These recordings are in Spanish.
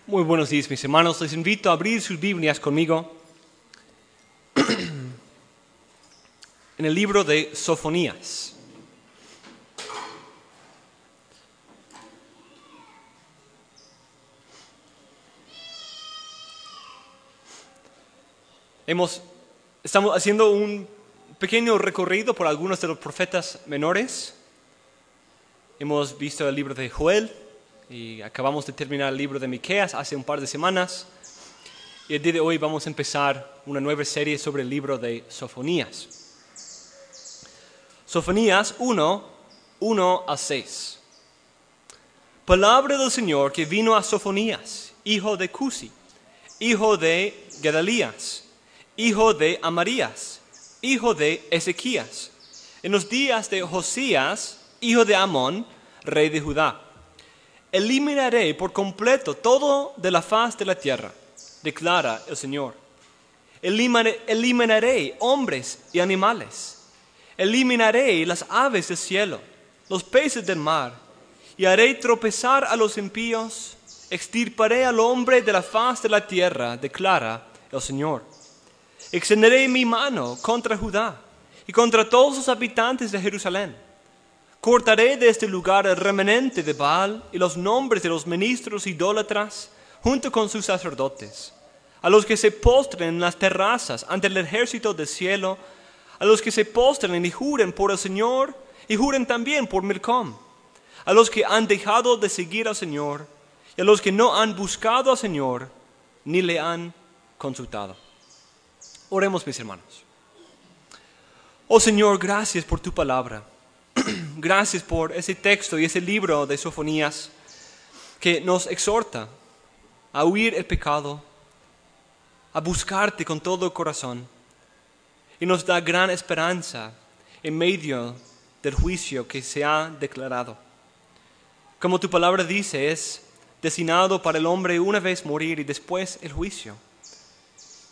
Muy buenos días, mis hermanos. Les invito a abrir sus Biblias conmigo en el libro de Sofonías. Estamos haciendo un pequeño recorrido por algunos de los profetas menores. Hemos visto el libro de Joel y acabamos de terminar el libro de Miqueas hace un par de semanas. Y el día de hoy vamos a empezar una nueva serie sobre el libro de Sofonías. Sofonías 1 a 6. Palabra del Señor que vino a Sofonías, hijo de Cusi, hijo de Gedalías, hijo de Amarías, hijo de Ezequías, en los días de Josías, hijo de Amón, rey de Judá. Eliminaré por completo todo de la faz de la tierra, declara el Señor. Eliminaré hombres y animales. Eliminaré las aves del cielo, los peces del mar, y haré tropezar a los impíos. Extirparé al hombre de la faz de la tierra, declara el Señor. Extenderé mi mano contra Judá y contra todos los habitantes de Jerusalén. Cortaré de este lugar el remanente de Baal y los nombres de los ministros idólatras, junto con sus sacerdotes, a los que se postren en las terrazas ante el ejército del cielo, a los que se postren y juren por el Señor y juren también por Milcom, a los que han dejado de seguir al Señor y a los que no han buscado al Señor ni le han consultado. Oremos, mis hermanos. Oh Señor, gracias por tu palabra. Gracias por ese texto y ese libro de Sofonías que nos exhorta a huir el pecado, a buscarte con todo el corazón y nos da gran esperanza en medio del juicio que se ha declarado. Como tu palabra dice, es destinado para el hombre una vez morir y después el juicio.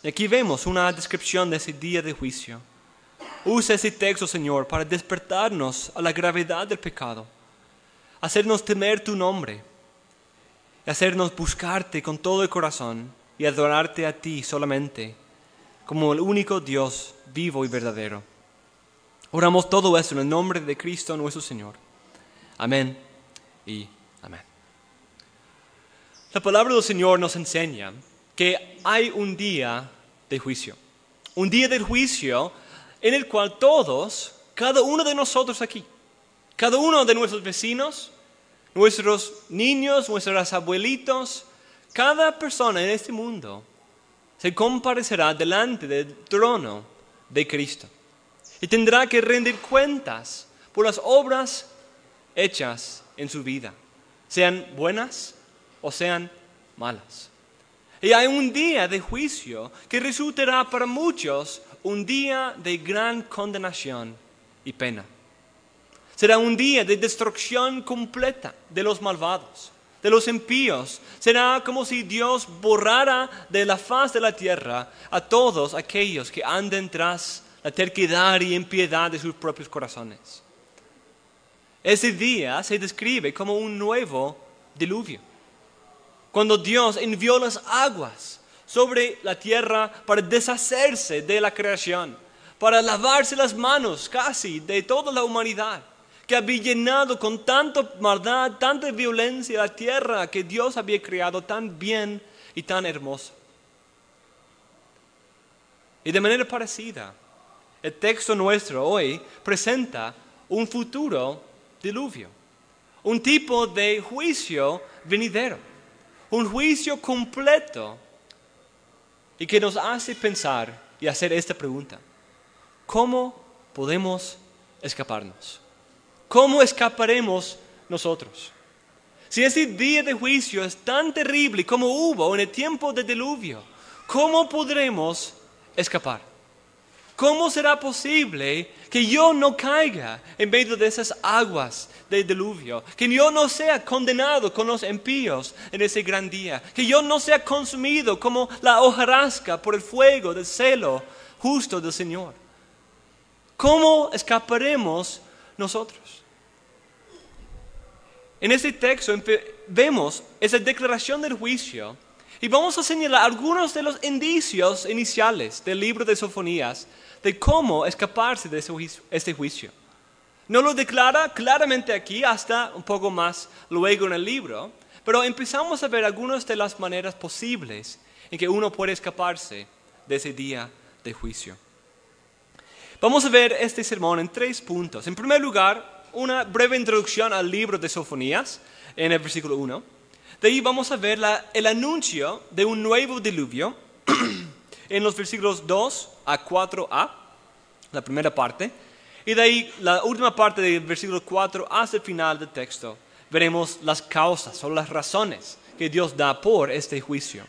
Y aquí vemos una descripción de ese día de juicio. Usa ese texto, Señor, para despertarnos a la gravedad del pecado, hacernos temer tu nombre, hacernos buscarte con todo el corazón y adorarte a ti solamente, como el único Dios vivo y verdadero. Oramos todo eso en el nombre de Cristo nuestro Señor. Amén y amén. La palabra del Señor nos enseña que hay un día de juicio. Un día del juicio en el cual todos, cada uno de nosotros aquí, cada uno de nuestros vecinos, nuestros niños, nuestros abuelitos, cada persona en este mundo se comparecerá delante del trono de Cristo y tendrá que rendir cuentas por las obras hechas en su vida, sean buenas o sean malas. Y hay un día de juicio que resultará para muchos un día de gran condenación y pena. Será un día de destrucción completa de los malvados, de los impíos. Será como si Dios borrara de la faz de la tierra a todos aquellos que anden tras la terquedad y impiedad de sus propios corazones. Ese día se describe como un nuevo diluvio, cuando Dios envió las aguas sobre la tierra para deshacerse de la creación, para lavarse las manos casi de toda la humanidad, que había llenado con tanta maldad, tanta violencia la tierra que Dios había creado tan bien y tan hermosa. Y de manera parecida, el texto nuestro hoy presenta un futuro diluvio, un tipo de juicio venidero, un juicio completo y que nos hace pensar y hacer esta pregunta: ¿cómo podemos escaparnos? ¿Cómo escaparemos nosotros? Si ese día de juicio es tan terrible como hubo en el tiempo del diluvio, ¿cómo podremos escapar? ¿Cómo será posible que yo no caiga en medio de esas aguas del diluvio? Que yo no sea condenado con los impíos en ese gran día. Que yo no sea consumido como la hojarasca por el fuego del celo justo del Señor. ¿Cómo escaparemos nosotros? En este texto vemos esa declaración del juicio y vamos a señalar algunos de los indicios iniciales del libro de Sofonías de cómo escaparse de este juicio. No lo declara claramente aquí, hasta un poco más luego en el libro, pero empezamos a ver algunas de las maneras posibles en que uno puede escaparse de ese día de juicio. Vamos a ver este sermón en 3 puntos. En primer lugar, una breve introducción al libro de Sofonías en el versículo 1. De ahí vamos a ver el anuncio de un nuevo diluvio en los versículos 2 a 4a, la primera parte. Y de ahí, la última parte del versículo 4 hasta el final del texto, veremos las causas o las razones que Dios da por este juicio.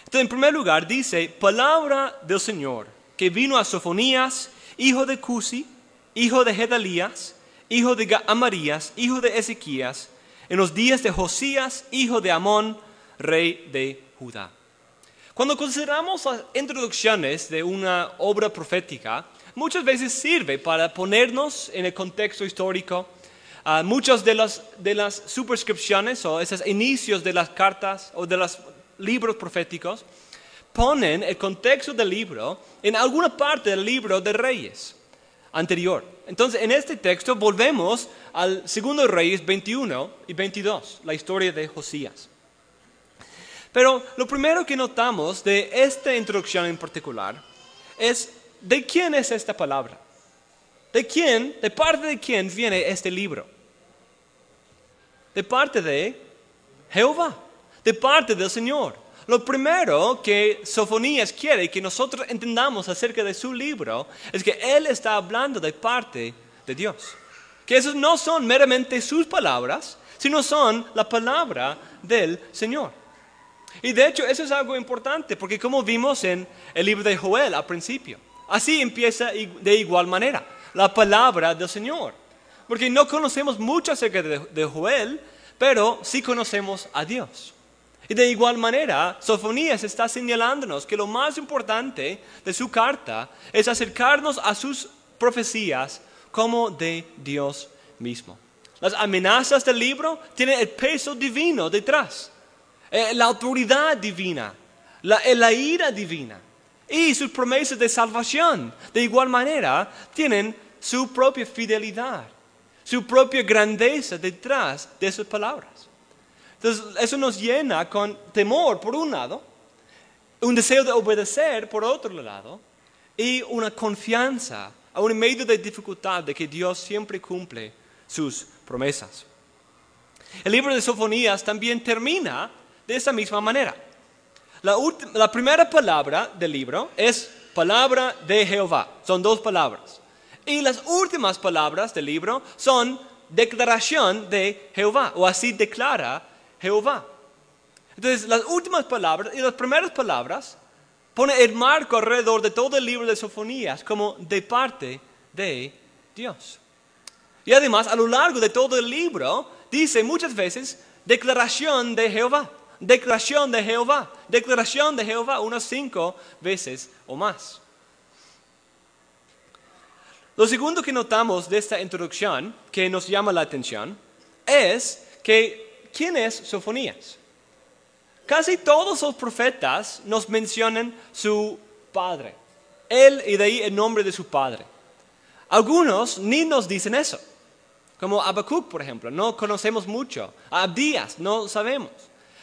Entonces, en primer lugar, dice, palabra del Señor, que vino a Sofonías, hijo de Cusi, hijo de Gedalías, hijo de Amarías, hijo de Ezequías, en los días de Josías, hijo de Amón, rey de Judá. Cuando consideramos las introducciones de una obra profética, muchas veces sirve para ponernos en el contexto histórico. Muchas de las superscripciones o esos inicios de las cartas o de los libros proféticos ponen el contexto del libro en alguna parte del libro de Reyes anterior. Entonces, en este texto volvemos al 2 Reyes 21 y 22, la historia de Josías. Pero lo primero que notamos de esta introducción en particular es ¿de quién es esta palabra? ¿De parte de quién viene este libro? De parte de Jehová, de parte del Señor. Lo primero que Sofonías quiere que nosotros entendamos acerca de su libro es que él está hablando de parte de Dios. Que esas no son meramente sus palabras, sino son la palabra del Señor. Y de hecho eso es algo importante, porque como vimos en el libro de Joel al principio, así empieza de igual manera, la palabra del Señor. Porque no conocemos mucho acerca de Joel, pero sí conocemos a Dios. Y de igual manera, Sofonías está señalándonos que lo más importante de su carta es acercarnos a sus profecías como de Dios mismo. Las amenazas del libro tienen el peso divino detrás, la autoridad divina, la ira divina. Y sus promesas de salvación, de igual manera, tienen su propia fidelidad, su propia grandeza detrás de sus palabras. Entonces, eso nos llena con temor, por un lado, un deseo de obedecer, por otro lado, y una confianza, aún en medio de dificultad, de que Dios siempre cumple sus promesas. El libro de Sofonías también termina de esa misma manera. La primera palabra del libro es palabra de Jehová. Son 2 palabras. Y las últimas palabras del libro son declaración de Jehová, o así declara Jehová. Entonces, las últimas palabras y las primeras palabras pone el marco alrededor de todo el libro de Sofonías como de parte de Dios. Y además, a lo largo de todo el libro, dice muchas veces declaración de Jehová. Declaración de Jehová, declaración de Jehová, unas 5 veces o más. Lo segundo que notamos de esta introducción, que nos llama la atención, es que ¿quién es Sofonías? Casi todos los profetas nos mencionan su padre, él y de ahí el nombre de su padre. Algunos ni nos dicen eso, como Habacuc, por ejemplo, no conocemos mucho. A Abdías, no sabemos.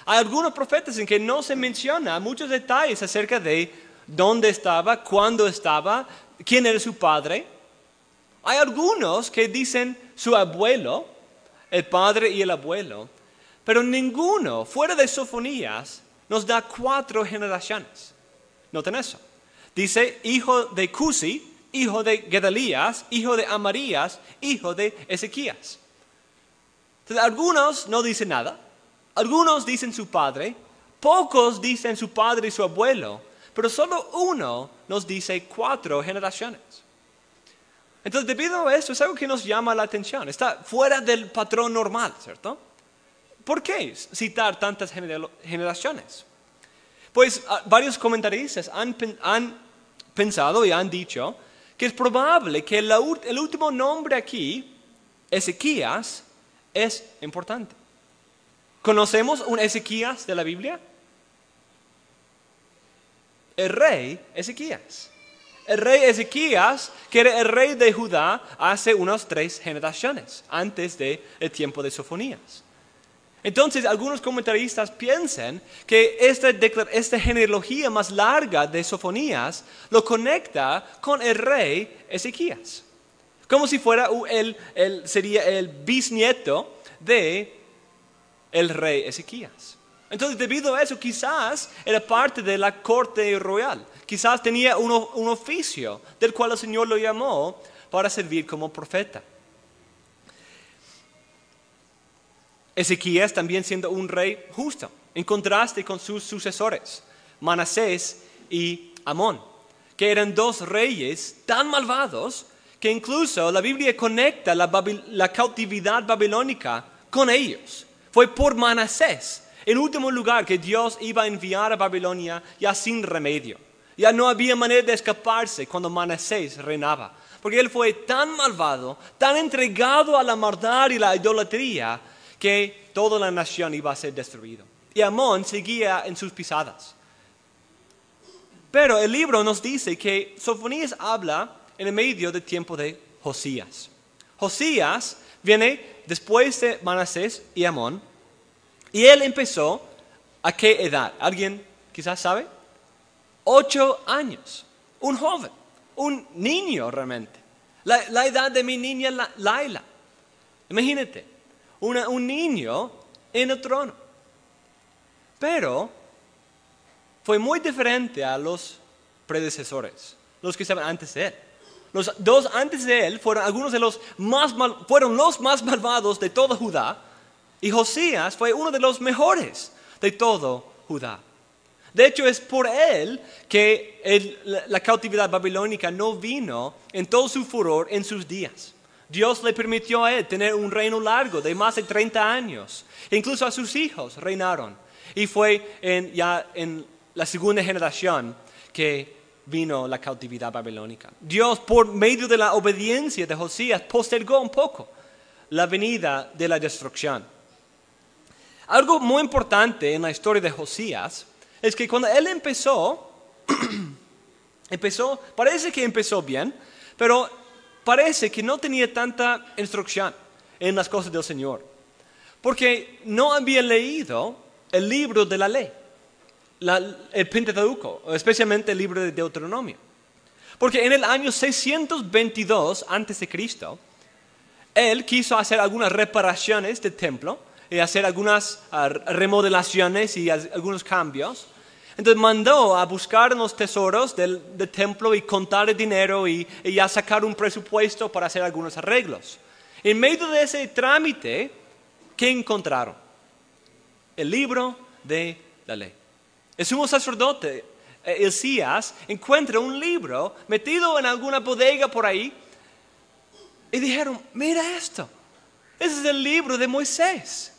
Hay algunos profetas en que no se menciona muchos detalles acerca de dónde estaba, cuándo estaba, quién era su padre. Hay algunos que dicen su abuelo, el padre y el abuelo, pero ninguno, fuera de Sofonías, nos da 4 generaciones. Noten eso. Dice hijo de Cusi, hijo de Gedalías, hijo de Amarías, hijo de Ezequías. Entonces, algunos no dicen nada. Algunos dicen su padre, pocos dicen su padre y su abuelo, pero solo uno nos dice 4 generaciones. Entonces, debido a esto, es algo que nos llama la atención. Está fuera del patrón normal, ¿cierto? ¿Por qué citar tantas generaciones? Pues varios comentaristas han pensado y han dicho que es probable que el último nombre aquí, Ezequías, es importante. ¿Conocemos un Ezequías de la Biblia? El rey Ezequías. El rey Ezequías, que era el rey de Judá hace unas 3 generaciones, antes del tiempo de Sofonías. Entonces, algunos comentaristas piensan que esta genealogía más larga de Sofonías lo conecta con el rey Ezequías. Como si fuera sería el bisnieto de el rey Ezequías. Entonces, debido a eso, quizás era parte de la corte royal. Quizás tenía un oficio del cual el Señor lo llamó para servir como profeta. Ezequías también siendo un rey justo, en contraste con sus sucesores, Manasés y Amón, que eran 2 reyes tan malvados que incluso la Biblia conecta la cautividad babilónica con ellos. Fue por Manasés, en último lugar, que Dios iba a enviar a Babilonia ya sin remedio. Ya no había manera de escaparse cuando Manasés reinaba, porque él fue tan malvado, tan entregado a la maldad y la idolatría, que toda la nación iba a ser destruida. Y Amón seguía en sus pisadas. Pero el libro nos dice que Sofonías habla en el medio del tiempo de Josías. Josías viene después de Manasés y Amón. Y él empezó, ¿a qué edad? ¿Alguien quizás sabe? 8 años. Un joven, un niño realmente. La edad de mi niña Laila. Imagínate. Un niño en el trono. Pero fue muy diferente a los predecesores, los que estaban antes de él. Los 2 antes de él fueron algunos de los fueron los más malvados de toda Judá, y Josías fue uno de los mejores de todo Judá. De hecho, es por él que la cautividad babilónica no vino en todo su furor en sus días. Dios le permitió a él tener un reino largo de más de 30 años. Incluso a sus hijos reinaron. Y fue ya en la segunda generación que vino la cautividad babilónica. Dios, por medio de la obediencia de Josías, postergó un poco la venida de la destrucción. Algo muy importante en la historia de Josías es que cuando él empezó, parece que empezó bien, pero parece que no tenía tanta instrucción en las cosas del Señor, porque no había leído el libro de la ley, el Pentateuco, especialmente el libro de Deuteronomio. Porque en el año 622 a.C., él quiso hacer algunas reparaciones del templo y hacer algunas remodelaciones y algunos cambios. Entonces mandó a buscar en los tesoros del templo y contar el dinero y ya sacar un presupuesto para hacer algunos arreglos. En medio de ese trámite, ¿qué encontraron? El libro de la ley. El sumo sacerdote, Hilcías, encuentra un libro metido en alguna bodega por ahí y dijeron, mira esto, ese es el libro de Moisés.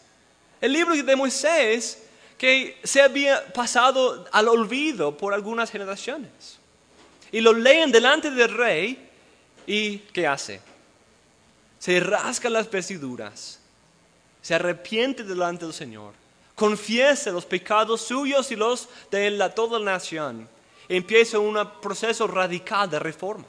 El libro de Moisés que se había pasado al olvido por algunas generaciones. Y lo leen delante del rey y ¿qué hace? Se rasga las vestiduras, se arrepiente delante del Señor, confiesa los pecados suyos y los de toda la nación. Empieza un proceso radical de reforma,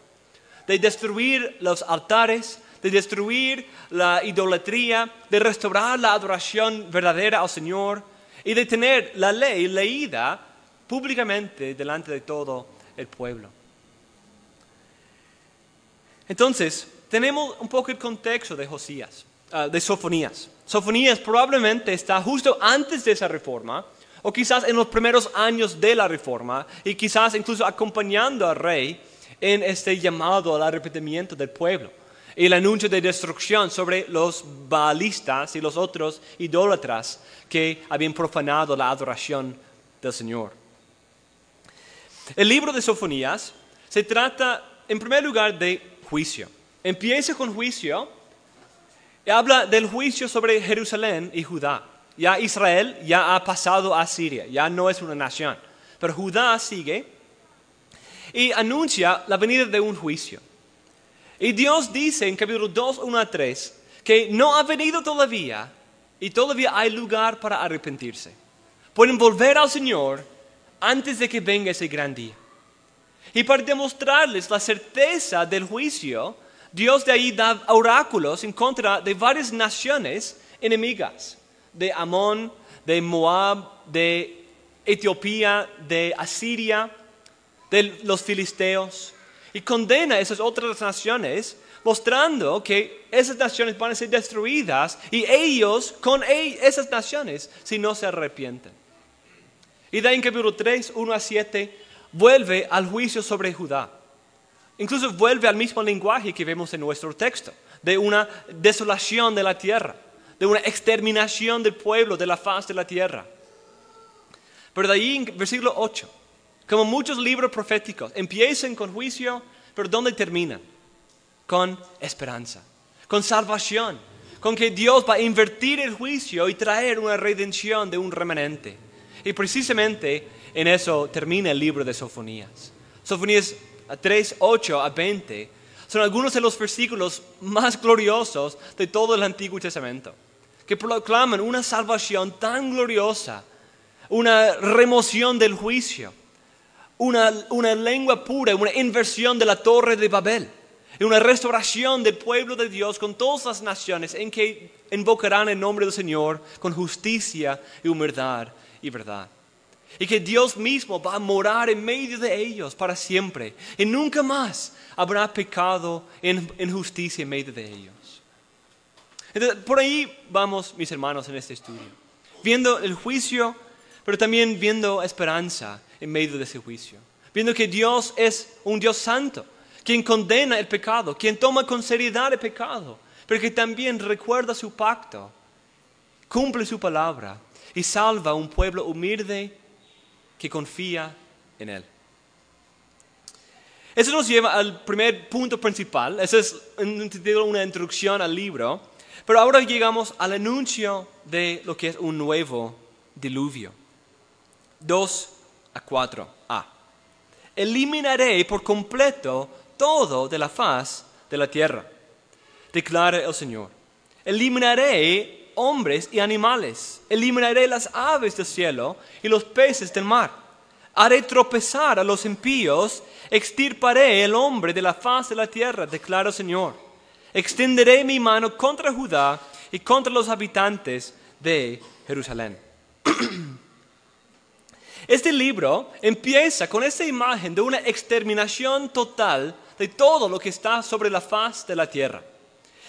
de destruir los altares, de destruir la idolatría, de restaurar la adoración verdadera al Señor y de tener la ley leída públicamente delante de todo el pueblo. Entonces, tenemos un poco el contexto de de Sofonías. Sofonías probablemente está justo antes de esa reforma, o quizás en los primeros años de la reforma, y quizás incluso acompañando al rey en este llamado al arrepentimiento del pueblo, y el anuncio de destrucción sobre los baalistas y los otros idólatras que habían profanado la adoración del Señor. El libro de Sofonías se trata, en primer lugar, de juicio. Empieza con juicio y habla del juicio sobre Jerusalén y Judá. Ya Israel ya ha pasado a Siria, ya no es una nación, pero Judá sigue y anuncia la venida de un juicio. Y Dios dice en capítulo 2, 1 a 3, que no ha venido todavía y todavía hay lugar para arrepentirse. Pueden volver al Señor antes de que venga ese gran día. Y para demostrarles la certeza del juicio, Dios de ahí da oráculos en contra de varias naciones enemigas, de Amón, de Moab, de Etiopía, de Asiria, de los filisteos, y condena a esas otras naciones, mostrando que esas naciones van a ser destruidas y ellos con esas naciones si no se arrepienten. Y de ahí en capítulo 3, 1 a 7, vuelve al juicio sobre Judá. Incluso vuelve al mismo lenguaje que vemos en nuestro texto, de una desolación de la tierra, de una exterminación del pueblo de la faz de la tierra. Pero de ahí en versículo 8, como muchos libros proféticos, empiezan con juicio, pero ¿dónde terminan? Con esperanza, con salvación, con que Dios va a invertir el juicio y traer una redención de un remanente. Y precisamente en eso termina el libro de Sofonías. Sofonías 3, 8 a 20 son algunos de los versículos más gloriosos de todo el Antiguo Testamento, que proclaman una salvación tan gloriosa, una remoción del juicio, una lengua pura, una inversión de la torre de Babel, y una restauración del pueblo de Dios con todas las naciones en que invocarán el nombre del Señor con justicia y humildad y verdad. Y que Dios mismo va a morar en medio de ellos para siempre. Y nunca más habrá pecado en injusticia en medio de ellos. Entonces, por ahí vamos, mis hermanos, en este estudio. Viendo el juicio, pero también viendo esperanza en medio de ese juicio. Viendo que Dios es un Dios santo, quien condena el pecado, quien toma con seriedad el pecado, pero que también recuerda su pacto, cumple su palabra y salva a un pueblo humilde que confía en Él. Eso nos lleva al primer punto principal. Esa es una introducción al libro. Pero ahora llegamos al anuncio de lo que es un nuevo diluvio. 2 a 4a. Eliminaré por completo todo de la faz de la tierra, declara el Señor. Eliminaré hombres y animales, eliminaré las aves del cielo y los peces del mar. Haré tropezar a los impíos, extirparé el hombre de la faz de la tierra, declara el Señor. Extenderé mi mano contra Judá y contra los habitantes de Jerusalén. Este libro empieza con esta imagen de una exterminación total de todo lo que está sobre la faz de la tierra.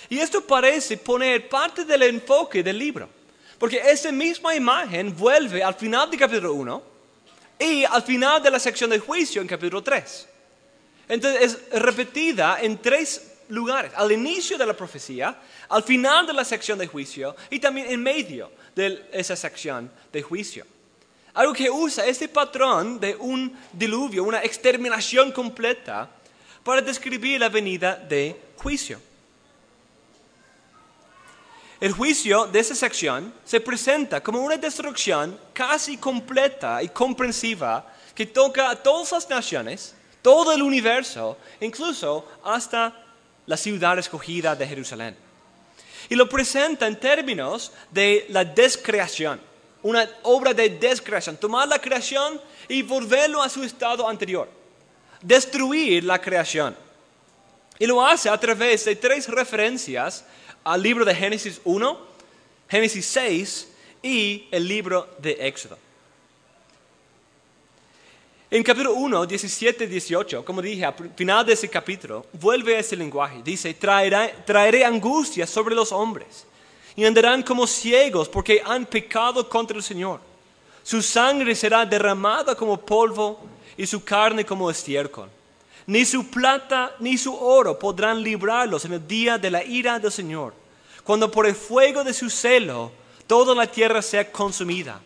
Y esto parece poner parte del enfoque del libro, porque esa misma imagen vuelve al final del capítulo 1 y al final de la sección de juicio en capítulo 3. Entonces es repetida en 3 lugares, al inicio de la profecía, al final de la sección de juicio y también en medio de esa sección de juicio. Algo que usa este patrón de un diluvio, una exterminación completa, para describir la venida de juicio. El juicio de esa sección se presenta como una destrucción casi completa y comprensiva que toca a todas las naciones, todo el universo, incluso hasta la ciudad escogida de Jerusalén. Y lo presenta en términos de la descreación, una obra de descreación, tomar la creación y volverlo a su estado anterior, destruir la creación. Y lo hace a través de 3 referencias al libro de Génesis 1, Génesis 6 y el libro de Éxodo. En capítulo 1, 17 y 18, como dije, al final de ese capítulo, vuelve a ese lenguaje. Dice, traeré angustia sobre los hombres y andarán como ciegos porque han pecado contra el Señor. Su sangre será derramada como polvo y su carne como estiércol. Ni su plata ni su oro podrán librarlos en el día de la ira del Señor, cuando por el fuego de su celo toda la tierra sea consumida.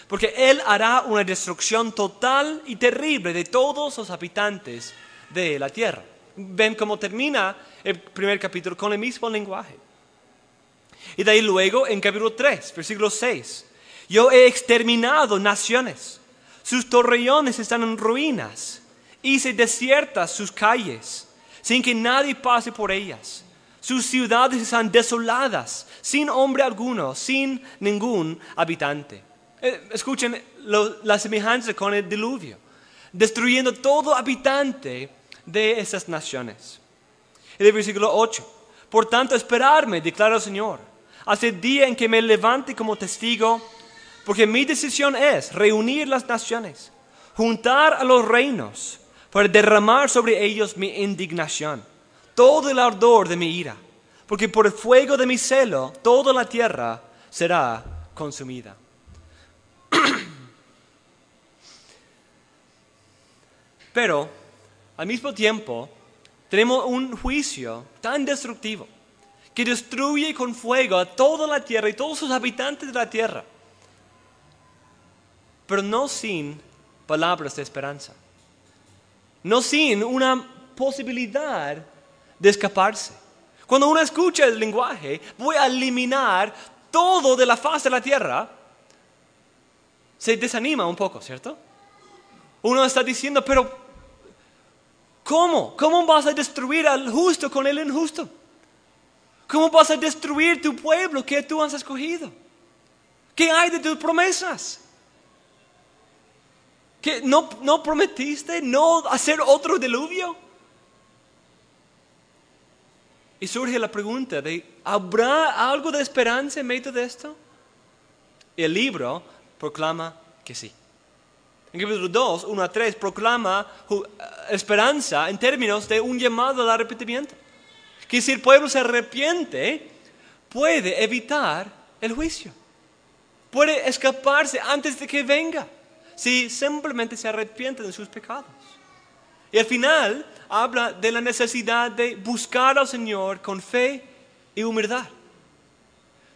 Porque Él hará una destrucción total y terrible de todos los habitantes de la tierra. Ven cómo termina el primer capítulo con el mismo lenguaje. Y de ahí luego en capítulo 3, versículo 6. Yo he exterminado naciones, sus torreones están en ruinas. Hice desiertas sus calles, sin que nadie pase por ellas. Sus ciudades están desoladas, sin hombre alguno, sin ningún habitante. Escuchen la semejanza con el diluvio, destruyendo todo habitante de esas naciones. En el versículo 8, por tanto esperadme, declara el Señor, hasta el día en que me levante como testigo, porque mi decisión es reunir las naciones, juntar a los reinos, para derramar sobre ellos mi indignación, todo el ardor de mi ira, porque por el fuego de mi celo toda la tierra será consumida. Pero, al mismo tiempo, tenemos un juicio tan destructivo que destruye con fuego a toda la tierra y todos sus habitantes de la tierra, pero no sin palabras de esperanza, no sin una posibilidad de escaparse. Cuando uno escucha el lenguaje, voy a eliminar todo de la faz de la tierra, se desanima un poco, ¿cierto? Uno está diciendo, pero ¿cómo? ¿Cómo vas a destruir al justo con el injusto? ¿Cómo vas a destruir tu pueblo que tú has escogido? ¿Qué hay de tus promesas? ¿Que no prometiste no hacer otro diluvio? Y surge la pregunta de, ¿habrá algo de esperanza en medio de esto? Y el libro proclama que sí. En capítulo 2, 1 a 3, proclama esperanza en términos de un llamado al arrepentimiento. Que si el pueblo se arrepiente, puede evitar el juicio. Puede escaparse antes de que venga, si simplemente se arrepiente de sus pecados. Y al final habla de la necesidad de buscar al Señor con fe y humildad.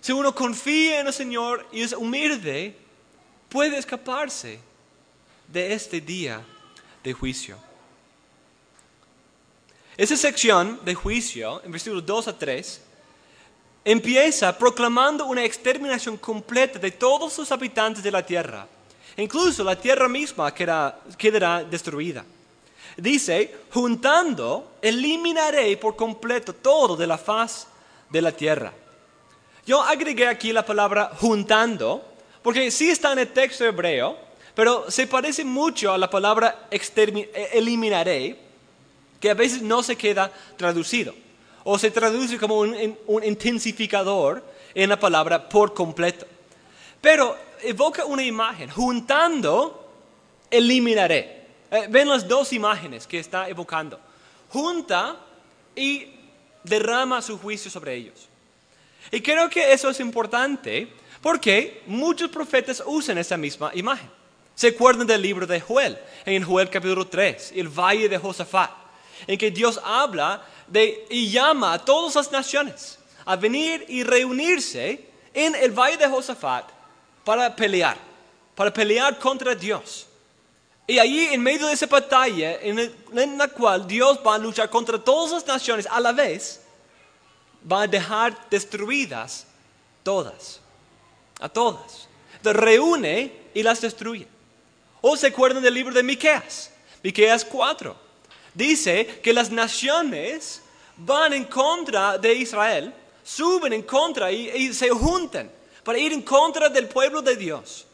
Si uno confía en el Señor y es humilde, puede escaparse de este día de juicio. Esa sección de juicio, en versículos 2 a 3, empieza proclamando una exterminación completa de todos los habitantes de la tierra. Incluso la tierra misma quedará destruida. Dice, juntando, eliminaré por completo todo de la faz de la tierra. Yo agregué aquí la palabra juntando, porque sí está en el texto hebreo, pero se parece mucho a la palabra eliminaré, que a veces no se queda traducido, o se traduce como un intensificador en la palabra por completo. Pero evoca una imagen, juntando, eliminaré. Ven las dos imágenes que está evocando. Junta y derrama su juicio sobre ellos. Y creo que eso es importante porque muchos profetas usan esa misma imagen. ¿Se acuerdan del libro de Joel? En Joel capítulo 3, el valle de Josafat, en que Dios habla y llama a todas las naciones a venir y reunirse en el valle de Josafat para pelear contra Dios. Y allí en medio de esa batalla en la cual Dios va a luchar contra todas las naciones a la vez, va a dejar destruidas todas, a todas. Entonces reúne y las destruye. ¿O se acuerdan del libro de Miqueas? Miqueas 4. Dice que las naciones van en contra de Israel, suben en contra y se juntan para ir en contra del pueblo de Dios.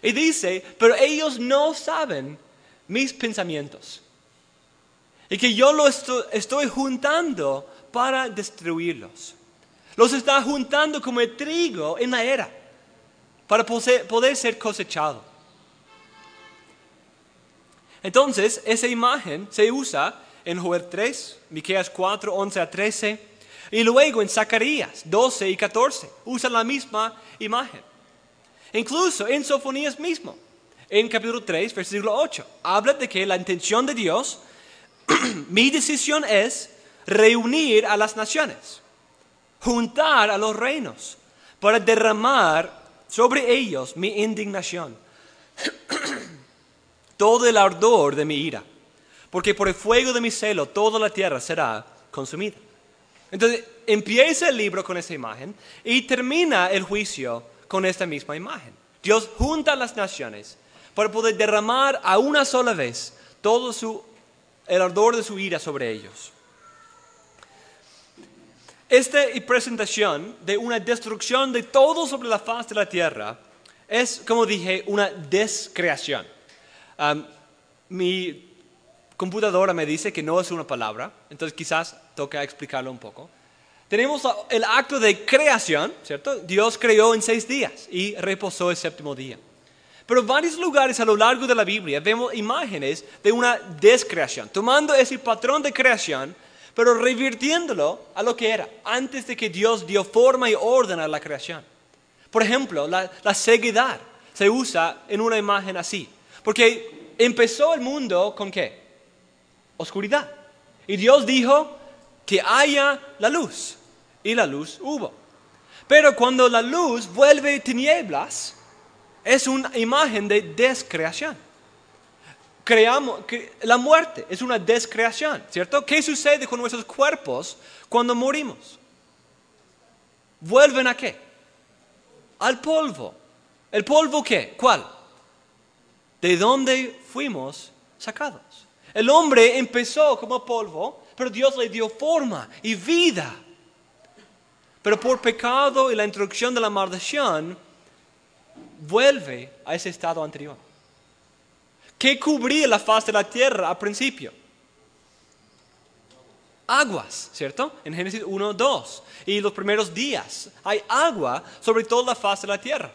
Y dice, pero ellos no saben mis pensamientos. Y que yo los estoy juntando para destruirlos. Los está juntando como el trigo en la era, para poder ser cosechado. Entonces, esa imagen se usa en Joel 3, Miqueas 4, 11 a 13, y luego en Zacarías 12 y 14, usa la misma imagen. Incluso en Sofonías mismo, en capítulo 3, versículo 8, habla de que la intención de Dios, mi decisión es reunir a las naciones, juntar a los reinos, para derramar sobre ellos mi indignación, todo el ardor de mi ira, porque por el fuego de mi celo toda la tierra será consumida. Entonces empieza el libro con esa imagen y termina el juicio con esta misma imagen. Dios junta a las naciones para poder derramar a una sola vez todo el ardor de su ira sobre ellos. Esta presentación de una destrucción de todo sobre la faz de la tierra es, como dije, una descreación. Mi computadora me dice que no es una palabra, entonces quizás toca explicarlo un poco. Tenemos el acto de creación, ¿cierto? Dios creó en 6 días y reposó el 7º día. Pero en varios lugares a lo largo de la Biblia vemos imágenes de una descreación, tomando ese patrón de creación, pero revirtiéndolo a lo que era, antes de que Dios dio forma y orden a la creación. Por ejemplo, la ceguedad se usa en una imagen así, porque empezó el mundo ¿con qué? Oscuridad. Y Dios dijo que haya la luz, y la luz hubo. Pero cuando la luz vuelve tinieblas, es una imagen de descreación. La muerte es una descreación, ¿cierto? ¿Qué sucede con nuestros cuerpos cuando morimos? ¿Vuelven a qué? Al polvo. ¿El polvo qué? ¿Cuál? ¿De dónde fuimos sacados? El hombre empezó como polvo, pero Dios le dio forma y vida. Pero por pecado y la introducción de la maldición, vuelve a ese estado anterior. ¿Qué cubría la faz de la tierra al principio? Aguas, ¿cierto? En Génesis 1, 2. Y los primeros días hay agua sobre toda la faz de la tierra.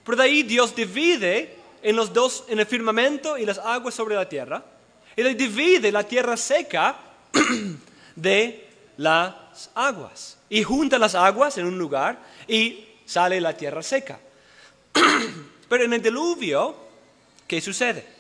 Pero de ahí Dios divide en los dos, en el firmamento y las aguas sobre la tierra. Y le divide la tierra seca de las aguas. Y junta las aguas en un lugar y sale la tierra seca. Pero en el diluvio, ¿qué sucede?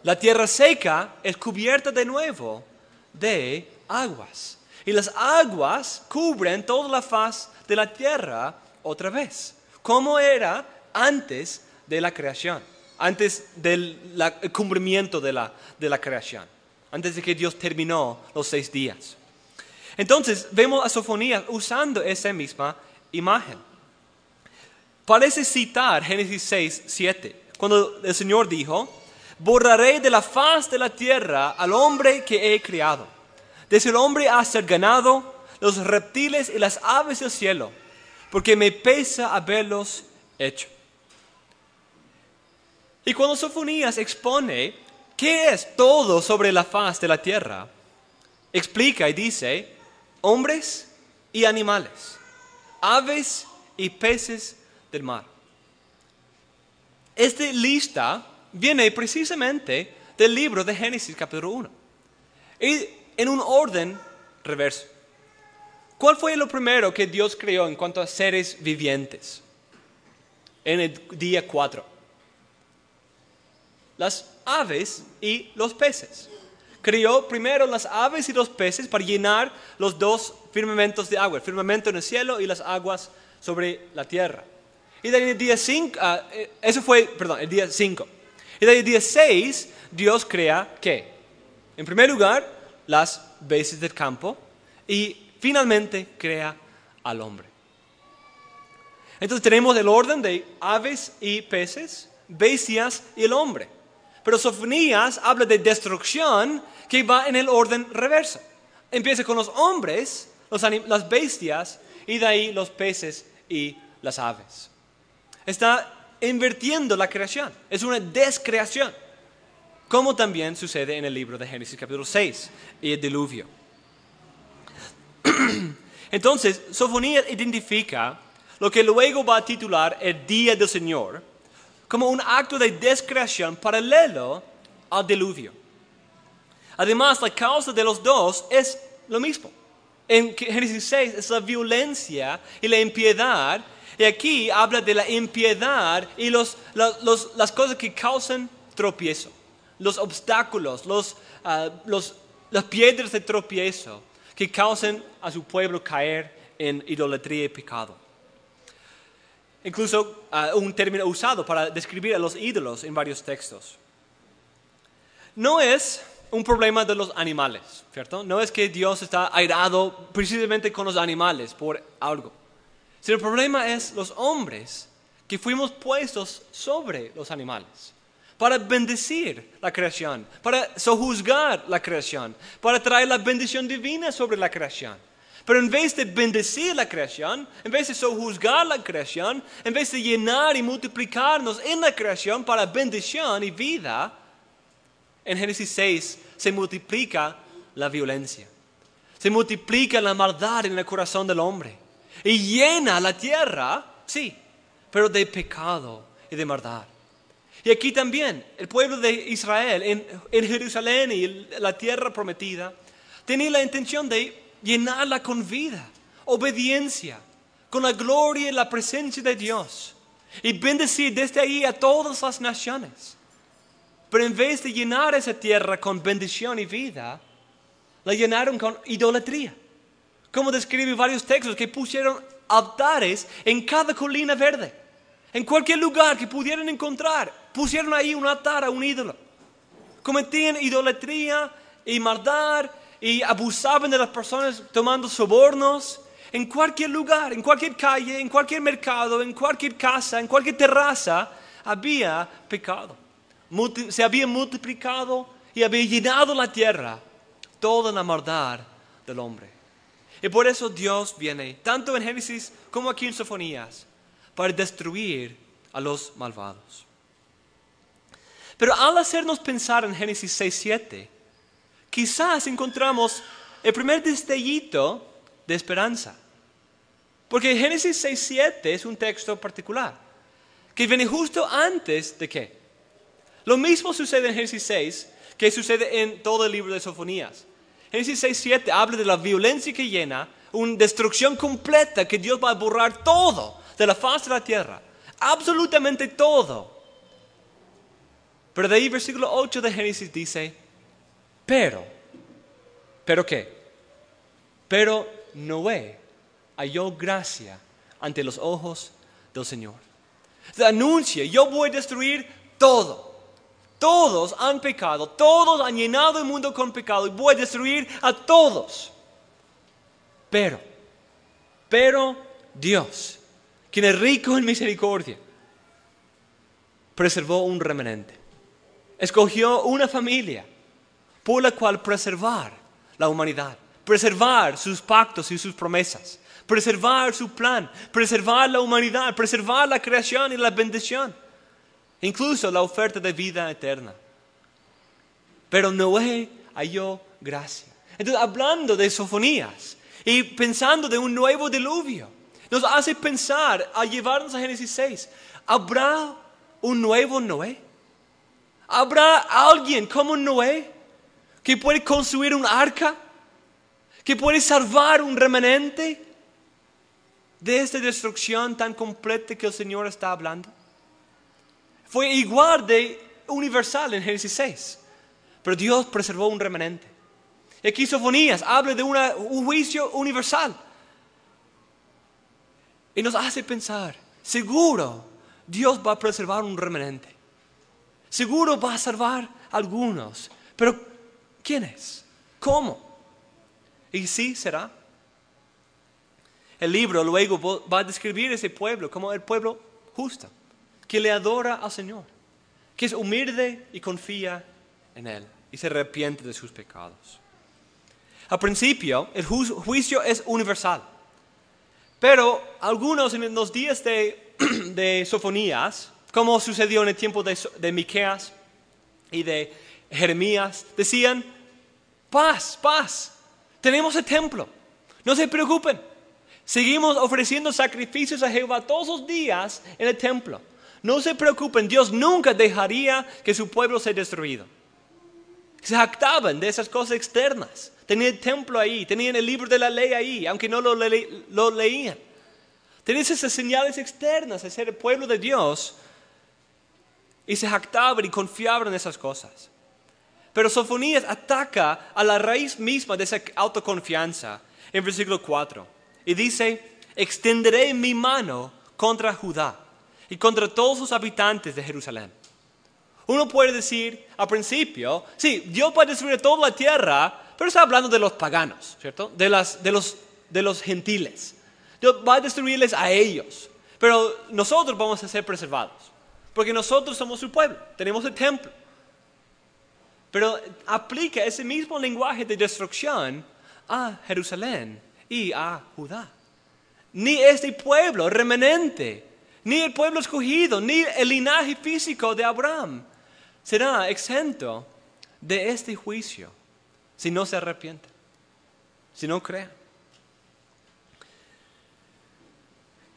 La tierra seca es cubierta de nuevo de aguas. Y las aguas cubren toda la faz de la tierra otra vez. Como era antes de la creación. Antes del cubrimiento de la creación. Antes de que Dios terminó los 6 días. Entonces vemos a Sofonías usando esa misma imagen. Parece citar Génesis 6, 7. Cuando el Señor dijo: borraré de la faz de la tierra al hombre que he criado, desde el hombre hasta el ganado, los reptiles y las aves del cielo, porque me pesa haberlos hecho. Y cuando Sofonías expone qué es todo sobre la faz de la tierra, explica y dice: hombres y animales, aves y peces del mar. Esta lista viene precisamente del libro de Génesis capítulo 1. Y en un orden reverso. ¿Cuál fue lo primero que Dios creó en cuanto a seres vivientes? En el día 4. Las aves y los peces. Creó primero las aves y los peces para llenar los 2 firmamentos de agua. El firmamento en el cielo y las aguas sobre la tierra. Y del día 5, el día 5. Y del día 6, Dios crea, ¿qué? En primer lugar, las bestias del campo. Y finalmente crea al hombre. Entonces tenemos el orden de aves y peces, bestias y el hombre. Pero Sofonías habla de destrucción que va en el orden reverso. Empieza con los hombres, las bestias, y de ahí los peces y las aves. Está invirtiendo la creación. Es una descreación. Como también sucede en el libro de Génesis capítulo 6 y el diluvio. Entonces, Sofonías identifica lo que luego va a titular el Día del Señor como un acto de descreación paralelo al diluvio. Además, la causa de los dos es lo mismo. En Génesis 6 es la violencia y la impiedad. Y aquí habla de la impiedad y las cosas que causan tropiezo. Los obstáculos, las piedras de tropiezo que causan a su pueblo caer en idolatría y pecado. Incluso un término usado para describir a los ídolos en varios textos. No es un problema de los animales, ¿cierto? No es que Dios está airado precisamente con los animales por algo. Sino el problema es los hombres que fuimos puestos sobre los animales. para bendecir la creación, para sojuzgar la creación, para traer la bendición divina sobre la creación. Pero en vez de bendecir la creación, en vez de sojuzgar la creación, en vez de llenar y multiplicarnos en la creación para bendición y vida, en Génesis 6 se multiplica la violencia. Se multiplica la maldad en el corazón del hombre. Y llena la tierra, sí, pero de pecado y de maldad. Y aquí también, el pueblo de Israel en Jerusalén y la tierra prometida, tenía la intención de llenarla con vida, obediencia, con la gloria y la presencia de Dios. Y bendecir desde ahí a todas las naciones. Pero en vez de llenar esa tierra con bendición y vida, la llenaron con idolatría. Como describe varios textos, que pusieron altares en cada colina verde. En cualquier lugar que pudieran encontrar, pusieron ahí un altar a un ídolo. Cometían idolatría y maldad y abusaban de las personas tomando sobornos. En cualquier lugar, en cualquier calle, en cualquier mercado, en cualquier casa, en cualquier terraza, había pecado. Se había multiplicado y había llenado la tierra toda la maldad del hombre. Y por eso Dios viene, tanto en Génesis como aquí en Sofonías, para destruir a los malvados. Pero al hacernos pensar en Génesis 6:7, quizás encontramos el primer destellito de esperanza. Porque Génesis 6:7 es un texto particular, que viene justo antes de ¿qué? Lo mismo sucede en Génesis 6 que sucede en todo el libro de Sofonías. Génesis 6:7 habla de la violencia que llena, una destrucción completa, que Dios va a borrar todo de la faz de la tierra, absolutamente todo. Pero de ahí versículo 8 de Génesis dice, ¿pero qué? Pero Noé halló gracia ante los ojos del Señor. Se anuncia, yo voy a destruir todo. Todos han pecado, todos han llenado el mundo con pecado y voy a destruir a todos. Pero Dios, quien es rico en misericordia, preservó un remanente. Escogió una familia por la cual preservar la humanidad, preservar sus pactos y sus promesas, preservar su plan, preservar la humanidad, preservar la creación y la bendición, incluso la oferta de vida eterna. Pero Noé halló gracia. Entonces, hablando de Sofonías y pensando de un nuevo diluvio, nos hace pensar, al llevarnos a Génesis 6, ¿habrá un nuevo Noé? ¿Habrá alguien como Noé que puede construir un arca? ¿Que puede salvar un remanente de esta destrucción tan completa que el Señor está hablando? Fue igual de universal en Génesis 6, pero Dios preservó un remanente. Y aquí Sofonías habla de un juicio universal. Y nos hace pensar, seguro Dios va a preservar un remanente. Seguro va a salvar a algunos. Pero ¿quiénes? ¿Cómo? Y sí será. El libro luego va a describir ese pueblo como el pueblo justo, que le adora al Señor, que es humilde y confía en Él y se arrepiente de sus pecados. Al principio, el juicio es universal. Pero algunos en los días de Sofonías, como sucedió en el tiempo de Miqueas y de Jeremías, decían, paz, paz, tenemos el templo, no se preocupen, seguimos ofreciendo sacrificios a Jehová todos los días en el templo. No se preocupen, Dios nunca dejaría que su pueblo sea destruido. Se jactaban de esas cosas externas. Tenían el templo ahí, tenían el libro de la ley ahí, aunque no lo leían. Tenían esas señales externas de ser el pueblo de Dios y se jactaban y confiaban en esas cosas. Pero Sofonías ataca a la raíz misma de esa autoconfianza en versículo 4 y dice, extenderé mi mano contra Judá y contra todos los habitantes de Jerusalén. Uno puede decir al principio, sí, Dios va a destruir toda la tierra, pero está hablando de los paganos, ¿cierto? De los gentiles. Dios va a destruirles a ellos, pero nosotros vamos a ser preservados. porque nosotros somos su pueblo, tenemos el templo. Pero aplica ese mismo lenguaje de destrucción a Jerusalén y a Judá. Ni este pueblo remanente, ni el pueblo escogido, ni el linaje físico de Abraham será exento de este juicio si no se arrepienten, si no creen.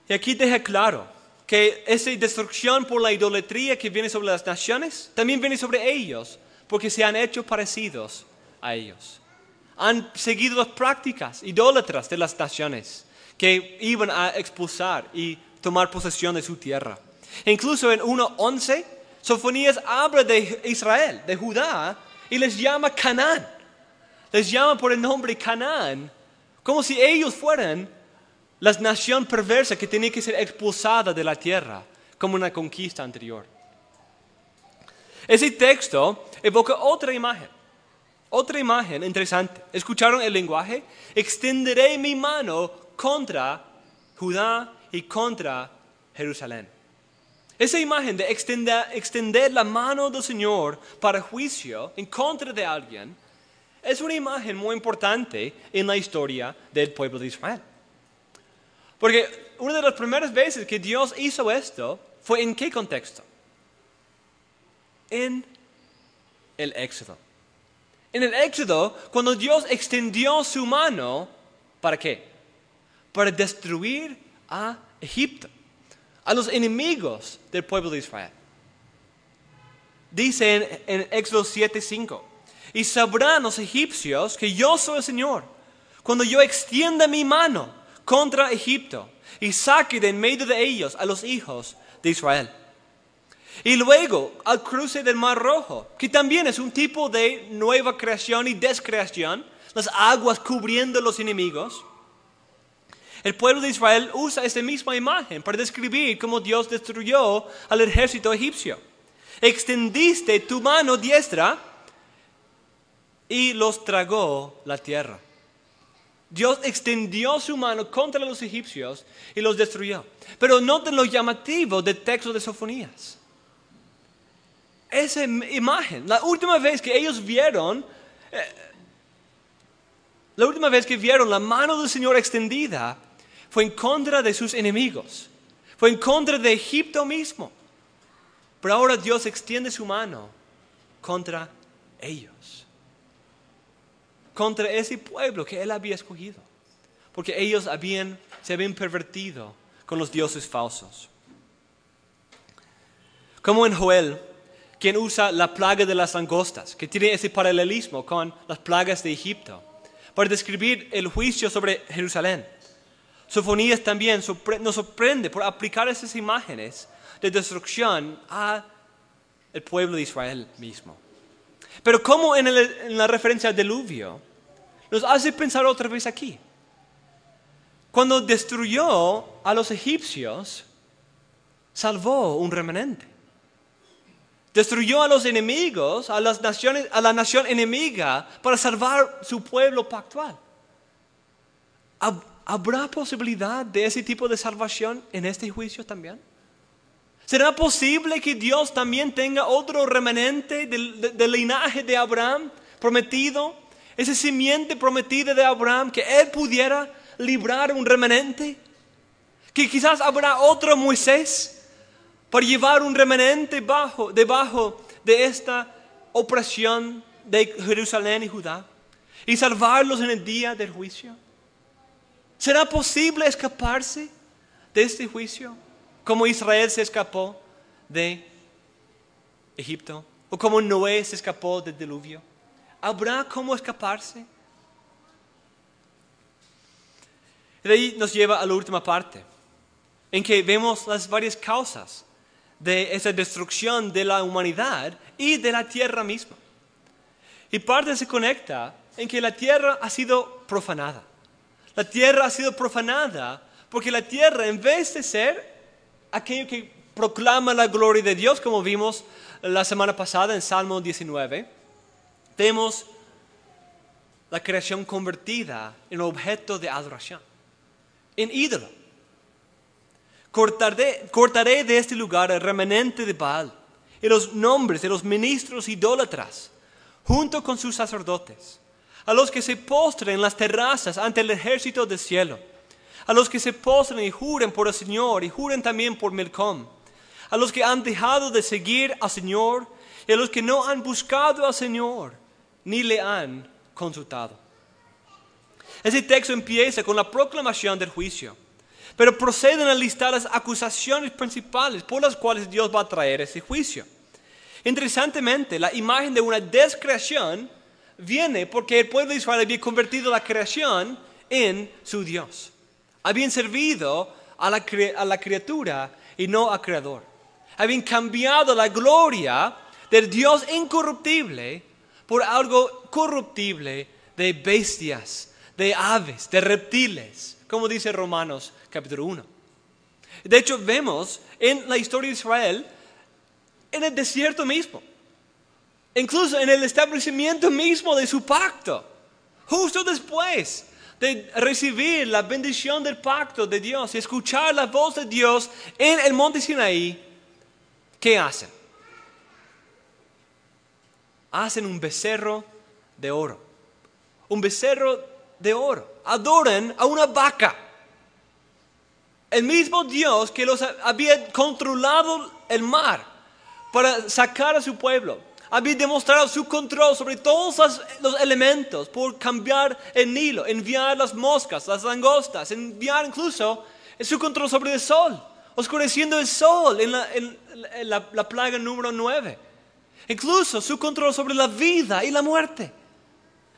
Y aquí deja claro que esa destrucción por la idolatría que viene sobre las naciones, también viene sobre ellos, porque se han hecho parecidos a ellos. Han seguido las prácticas idólatras de las naciones que iban a expulsar y tomar posesión de su tierra. E incluso en 1:11, Sofonías habla de Israel, de Judá, y les llama Canaán. Les llama por el nombre Canaán, como si ellos fueran la nación perversa que tenía que ser expulsada de la tierra, como una conquista anterior. Ese texto evoca otra imagen interesante. ¿Escucharon el lenguaje? Extenderé mi mano contra Judá y contra Jerusalén. Esa imagen de extender la mano del Señor para juicio en contra de alguien es una imagen muy importante en la historia del pueblo de Israel. Porque una de las primeras veces que Dios hizo esto fue ¿en qué contexto? En el Éxodo. En el Éxodo, cuando Dios extendió su mano, ¿para qué? Para destruir a Egipto, a los enemigos del pueblo de Israel. Dice en Éxodo 7:5, y sabrán los egipcios que yo soy el Señor, cuando yo extienda mi mano contra Egipto y saque de en medio de ellos a los hijos de Israel. Y luego al cruce del Mar Rojo, que también es un tipo de nueva creación y descreación, las aguas cubriendo los enemigos. El pueblo de Israel usa esta misma imagen para describir cómo Dios destruyó al ejército egipcio. Extendiste tu mano diestra y los tragó la tierra. Dios extendió su mano contra los egipcios y los destruyó. Pero noten lo llamativo del texto de Sofonías. Esa imagen, la última vez que ellos vieron, la mano del Señor extendida, fue en contra de sus enemigos. Fue en contra de Egipto mismo. Pero ahora Dios extiende su mano contra ellos. Contra ese pueblo que Él había escogido. Porque ellos se habían pervertido con los dioses falsos. Como en Joel, quien usa la plaga de las langostas, que tiene ese paralelismo con las plagas de Egipto, para describir el juicio sobre Jerusalén. Sofonías también nos sorprende por aplicar esas imágenes de destrucción al pueblo de Israel mismo. Pero como en la referencia al diluvio, nos hace pensar otra vez aquí. Cuando destruyó a los egipcios, salvó un remanente. Destruyó a los enemigos, a la nación enemiga, para salvar su pueblo pactual. ¿Habrá posibilidad de ese tipo de salvación en este juicio también? ¿Será posible que Dios también tenga otro remanente del linaje de Abraham prometido? Esa simiente prometida de Abraham, que Él pudiera librar un remanente. Que quizás habrá otro Moisés para llevar un remanente debajo de esta opresión de Jerusalén y Judá y salvarlos en el día del juicio. ¿Será posible escaparse de este juicio como Israel se escapó de Egipto o como Noé se escapó del diluvio? ¿Habrá cómo escaparse? Y de ahí nos lleva a la última parte, en que vemos las varias causas de esa destrucción de la humanidad y de la tierra misma. Y parte se conecta en que la tierra ha sido profanada. La tierra ha sido profanada porque la tierra, en vez de ser aquello que proclama la gloria de Dios, como vimos la semana pasada en Salmo 19, vemos la creación convertida en objeto de adoración, en ídolo. cortaré de este lugar el remanente de Baal y los nombres de los ministros idólatras, junto con sus sacerdotes, a los que se postren en las terrazas ante el ejército del cielo, a los que se postren y juren por el Señor y juren también por Milcom, a los que han dejado de seguir al Señor y a los que no han buscado al Señor ni le han consultado. Ese texto empieza con la proclamación del juicio, pero proceden a listar las acusaciones principales por las cuales Dios va a traer ese juicio. Interesantemente, la imagen de una descreación viene porque el pueblo de Israel había convertido la creación en su Dios. Habían servido a la criatura y no al Creador. Habían cambiado la gloria del Dios incorruptible por algo corruptible de bestias, de aves, de reptiles, como dice Romanos capítulo 1. De hecho, vemos en la historia de Israel, en el desierto mismo, incluso en el establecimiento mismo de su pacto, justo después de recibir la bendición del pacto de Dios y escuchar la voz de Dios en el monte Sinaí, ¿qué hacen? Hacen un becerro de oro. Un becerro de oro. Adoran a una vaca. El mismo Dios que los había controlado el mar para sacar a su pueblo. Había demostrado su control sobre todos los elementos por cambiar el Nilo, enviar las moscas, las langostas, enviar incluso su control sobre el sol, oscureciendo el sol en la plaga número 9. Incluso su control sobre la vida y la muerte.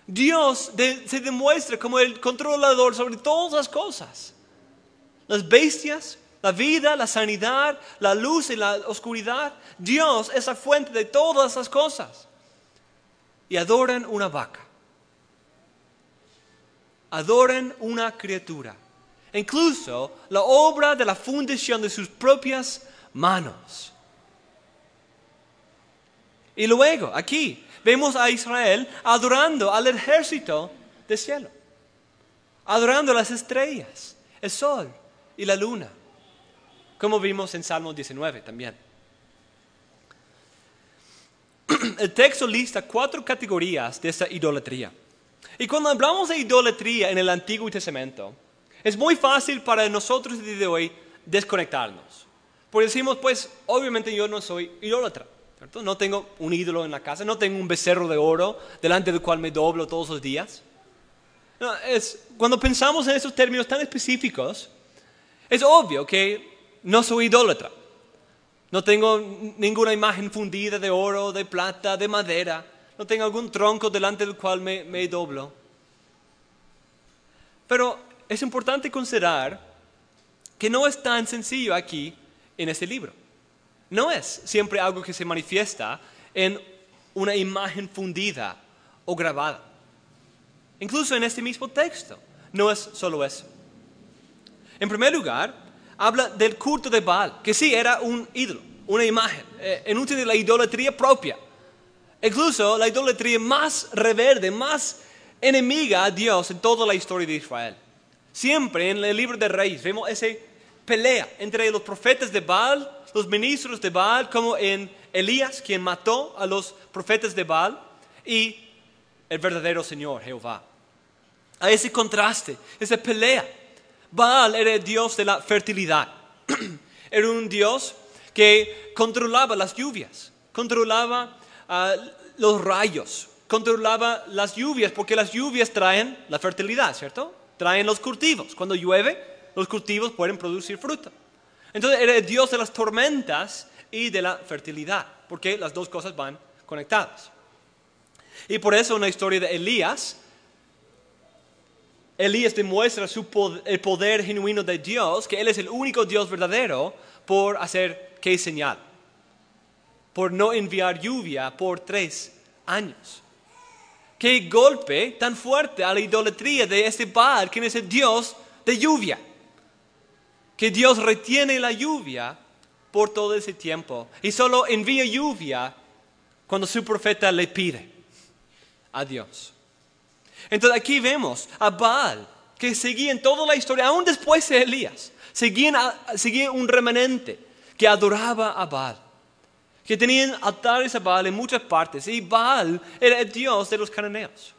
Dios se demuestra como el controlador sobre todas las cosas. Las bestias, la vida, la sanidad, la luz y la oscuridad. Dios es la fuente de todas las cosas. Y adoran una vaca. Adoran una criatura. Incluso la obra de la fundación de sus propias manos. Y luego, aquí, vemos a Israel adorando al ejército del cielo. Adorando las estrellas, el sol y la luna. Como vimos en Salmo 19 también. El texto lista 4 categorías de esta idolatría. Y cuando hablamos de idolatría en el Antiguo Testamento, es muy fácil para nosotros el día de hoy desconectarnos. Porque decimos, pues, obviamente yo no soy idólatra. ¿Cierto? No tengo un ídolo en la casa, no tengo un becerro de oro delante del cual me doblo todos los días. No, cuando pensamos en esos términos tan específicos, es obvio que no soy idólatra. No tengo ninguna imagen fundida de oro, de plata, de madera. No tengo algún tronco delante del cual me doblo. Pero es importante considerar que no es tan sencillo aquí en este libro. No es siempre algo que se manifiesta en una imagen fundida o grabada. Incluso en este mismo texto, no es solo eso. En primer lugar, habla del culto de Baal, que sí era un ídolo, una imagen, en un sentido de la idolatría propia. Incluso la idolatría más rebelde, más enemiga a Dios en toda la historia de Israel. Siempre en el libro de Reyes vemos esa pelea entre los profetas de Baal, los ministros de Baal, como en Elías, quien mató a los profetas de Baal, y el verdadero Señor, Jehová. A ese contraste, esa pelea. Baal era el dios de la fertilidad. Era un dios que controlaba las lluvias, controlaba los rayos, controlaba las lluvias, porque las lluvias traen la fertilidad, ¿cierto? Traen los cultivos. Cuando llueve, los cultivos pueden producir fruta. Entonces era el dios de las tormentas y de la fertilidad, porque las dos cosas van conectadas. Y por eso en la historia de Elías demuestra el poder genuino de Dios, que Él es el único Dios verdadero, por hacer ¿qué señal? Por no enviar lluvia por 3 años. Qué golpe tan fuerte a la idolatría de este Baal, quien es el Dios de lluvia. Que Dios retiene la lluvia por todo ese tiempo y solo envía lluvia cuando su profeta le pide a Dios. Entonces aquí vemos a Baal, que seguía en toda la historia, aún después de Elías, seguía un remanente que adoraba a Baal, que tenían altares a Baal en muchas partes, y Baal era el dios de los cananeos,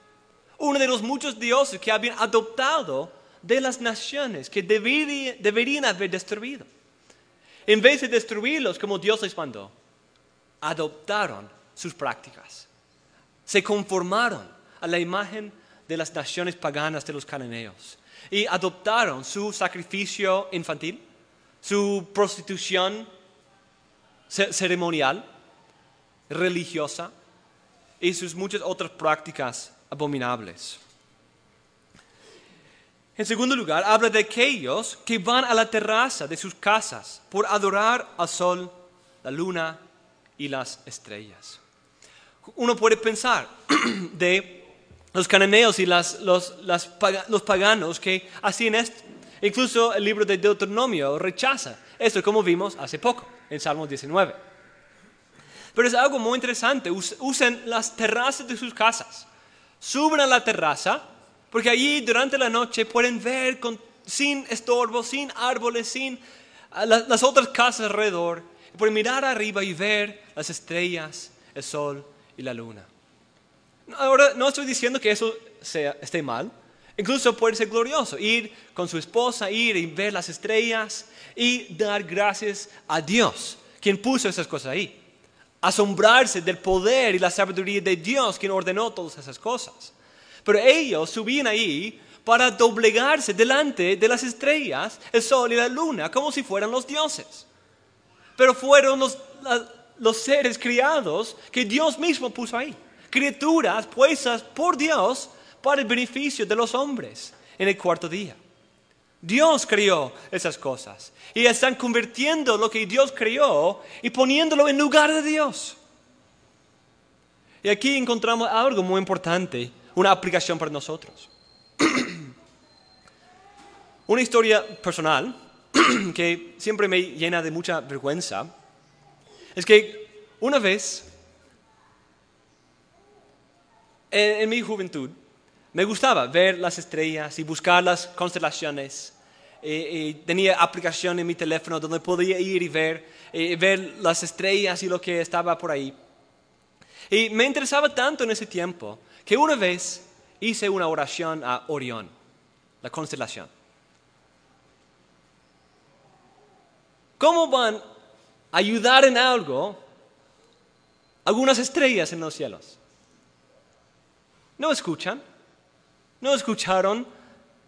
uno de los muchos dioses que habían adoptado de las naciones que deberían haber destruido. En vez de destruirlos como Dios les mandó, adoptaron sus prácticas, se conformaron a la imagen de las naciones paganas de los cananeos y adoptaron su sacrificio infantil, su prostitución ceremonial, religiosa y sus muchas otras prácticas abominables. En segundo lugar, habla de aquellos que van a la terraza de sus casas por adorar al sol, la luna y las estrellas. Uno puede pensar de los cananeos y los paganos que hacían esto. Incluso el libro de Deuteronomio rechaza esto, como vimos hace poco en Salmo 19. Pero es algo muy interesante. Usan las terrazas de sus casas. Suben a la terraza porque allí durante la noche pueden ver sin estorbo, sin árboles, sin las otras casas alrededor. Pueden mirar arriba y ver las estrellas, el sol y la luna. Ahora, no estoy diciendo que eso esté mal. Incluso puede ser glorioso ir con su esposa, ir y ver las estrellas y dar gracias a Dios, quien puso esas cosas ahí. Asombrarse del poder y la sabiduría de Dios, quien ordenó todas esas cosas. Pero ellos subían ahí para doblegarse delante de las estrellas, el sol y la luna, como si fueran los dioses. Pero fueron los seres criados que Dios mismo puso ahí. Criaturas puestas por Dios para el beneficio de los hombres en el cuarto día. Dios creó esas cosas y están convirtiendo lo que Dios creó y poniéndolo en lugar de Dios. Y aquí encontramos algo muy importante, una aplicación para nosotros. Una historia personal que siempre me llena de mucha vergüenza es que una vez en mi juventud me gustaba ver las estrellas y buscar las constelaciones. Tenía aplicación en mi teléfono donde podía ir y ver las estrellas y lo que estaba por ahí. Y me interesaba tanto en ese tiempo que una vez hice una oración a Orión, la constelación. ¿Cómo van a ayudar en algo algunas estrellas en los cielos? ¿No escuchan? ¿No escucharon?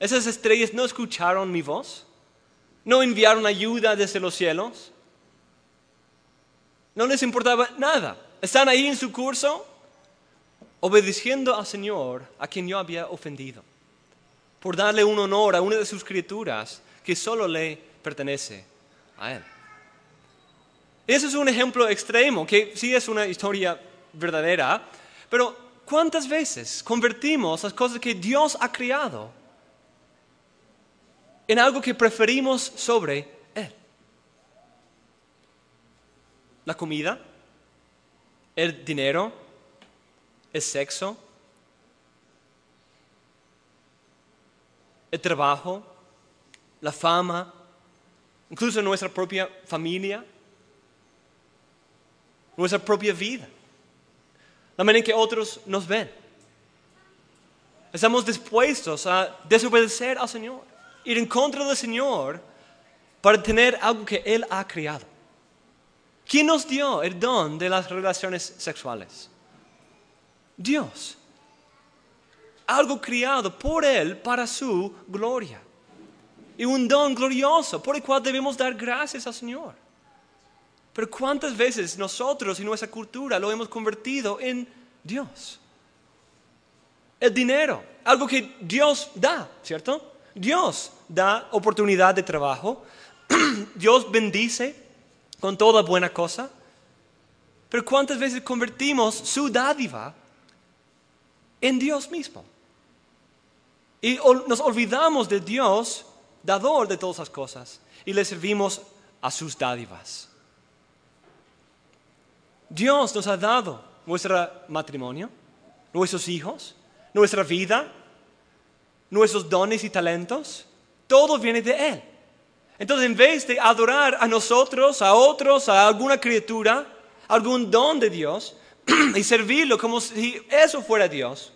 ¿Esas estrellas no escucharon mi voz? ¿No enviaron ayuda desde los cielos? No les importaba nada. Están ahí en su curso, obedeciendo al Señor a quien yo había ofendido, por darle un honor a una de sus criaturas que solo le pertenece a Él. Ese es un ejemplo extremo, que sí es una historia verdadera, pero ¿cuántas veces convertimos las cosas que Dios ha creado en algo que preferimos sobre Él? La comida, el dinero, el sexo, el trabajo, la fama, incluso nuestra propia familia, nuestra propia vida, la manera en que otros nos ven. Estamos dispuestos a desobedecer al Señor, ir en contra del Señor para tener algo que Él ha creado. ¿Quién nos dio el don de las relaciones sexuales? Dios. Algo creado por Él para su gloria. Y un don glorioso por el cual debemos dar gracias al Señor. Pero ¿cuántas veces nosotros y nuestra cultura lo hemos convertido en Dios? El dinero, algo que Dios da, ¿cierto? Dios da oportunidad de trabajo. Dios bendice con toda buena cosa. Pero ¿cuántas veces convertimos su dádiva en Dios mismo? Y nos olvidamos de Dios, dador de todas las cosas, y le servimos a sus dádivas. Dios nos ha dado nuestro matrimonio, nuestros hijos, nuestra vida, nuestros dones y talentos. Todo viene de Él. Entonces, en vez de adorar a nosotros, a otros, a alguna criatura, algún don de Dios, y servirlo como si eso fuera Dios,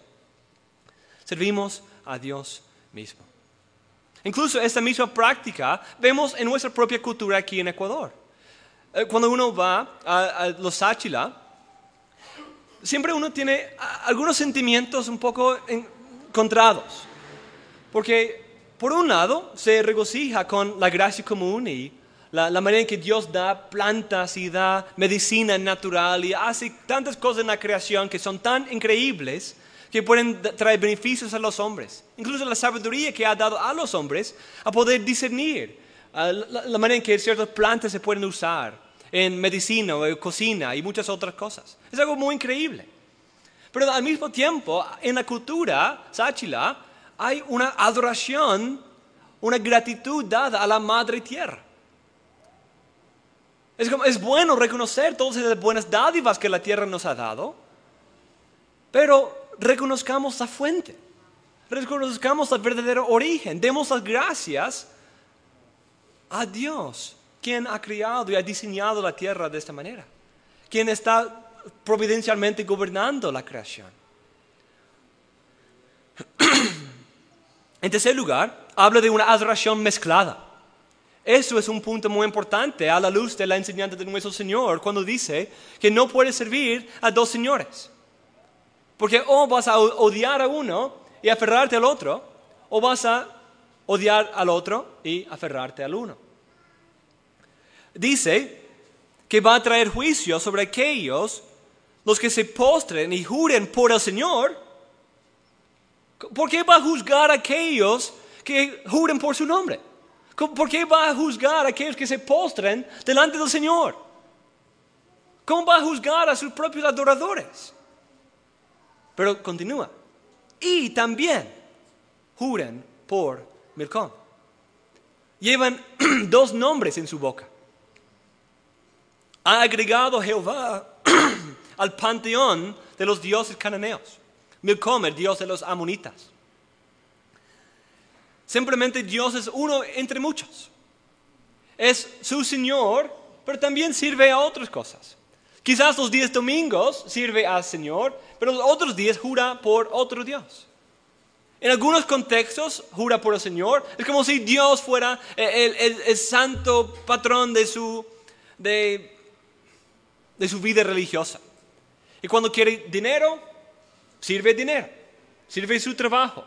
servimos a Dios mismo. Incluso esta misma práctica vemos en nuestra propia cultura aquí en Ecuador. Cuando uno va a los Sáchila, siempre uno tiene algunos sentimientos un poco encontrados. Porque, por un lado, se regocija con la gracia común y la manera en que Dios da plantas y da medicina natural y hace tantas cosas en la creación que son tan increíbles que pueden traer beneficios a los hombres. Incluso la sabiduría que ha dado a los hombres a poder discernir la manera en que ciertas plantas se pueden usar en medicina o en cocina y muchas otras cosas. Es algo muy increíble. Pero al mismo tiempo, en la cultura sáchila, hay una adoración, una gratitud dada a la Madre Tierra. Es bueno reconocer todas las buenas dádivas que la tierra nos ha dado, pero reconozcamos la fuente, reconozcamos el verdadero origen, demos las gracias a Dios, quien ha creado y ha diseñado la tierra de esta manera, quien está providencialmente gobernando la creación. En tercer lugar, habla de una adoración mezclada. Eso es un punto muy importante a la luz de la enseñanza de nuestro Señor cuando dice que no puedes servir a dos señores. Porque o vas a odiar a uno y aferrarte al otro, o vas a odiar al otro y aferrarte al uno. Dice que va a traer juicio sobre aquellos los que se postren y juren por el Señor. ¿Por qué va a juzgar a aquellos que juren por su nombre? ¿Por qué va a juzgar a aquellos que se postren delante del Señor? ¿Cómo va a juzgar a sus propios adoradores? Pero continúa. Y también juran por Milcom. Llevan dos nombres en su boca. Ha agregado Jehová al panteón de los dioses cananeos. Milcom, el dios de los amonitas. Simplemente Dios es uno entre muchos. Es su Señor, pero también sirve a otras cosas. Quizás los días domingos sirve al Señor, pero los otros días jura por otro Dios. En algunos contextos jura por el Señor. Es como si Dios fuera el santo patrón de su vida religiosa. Y cuando quiere dinero, sirve su trabajo.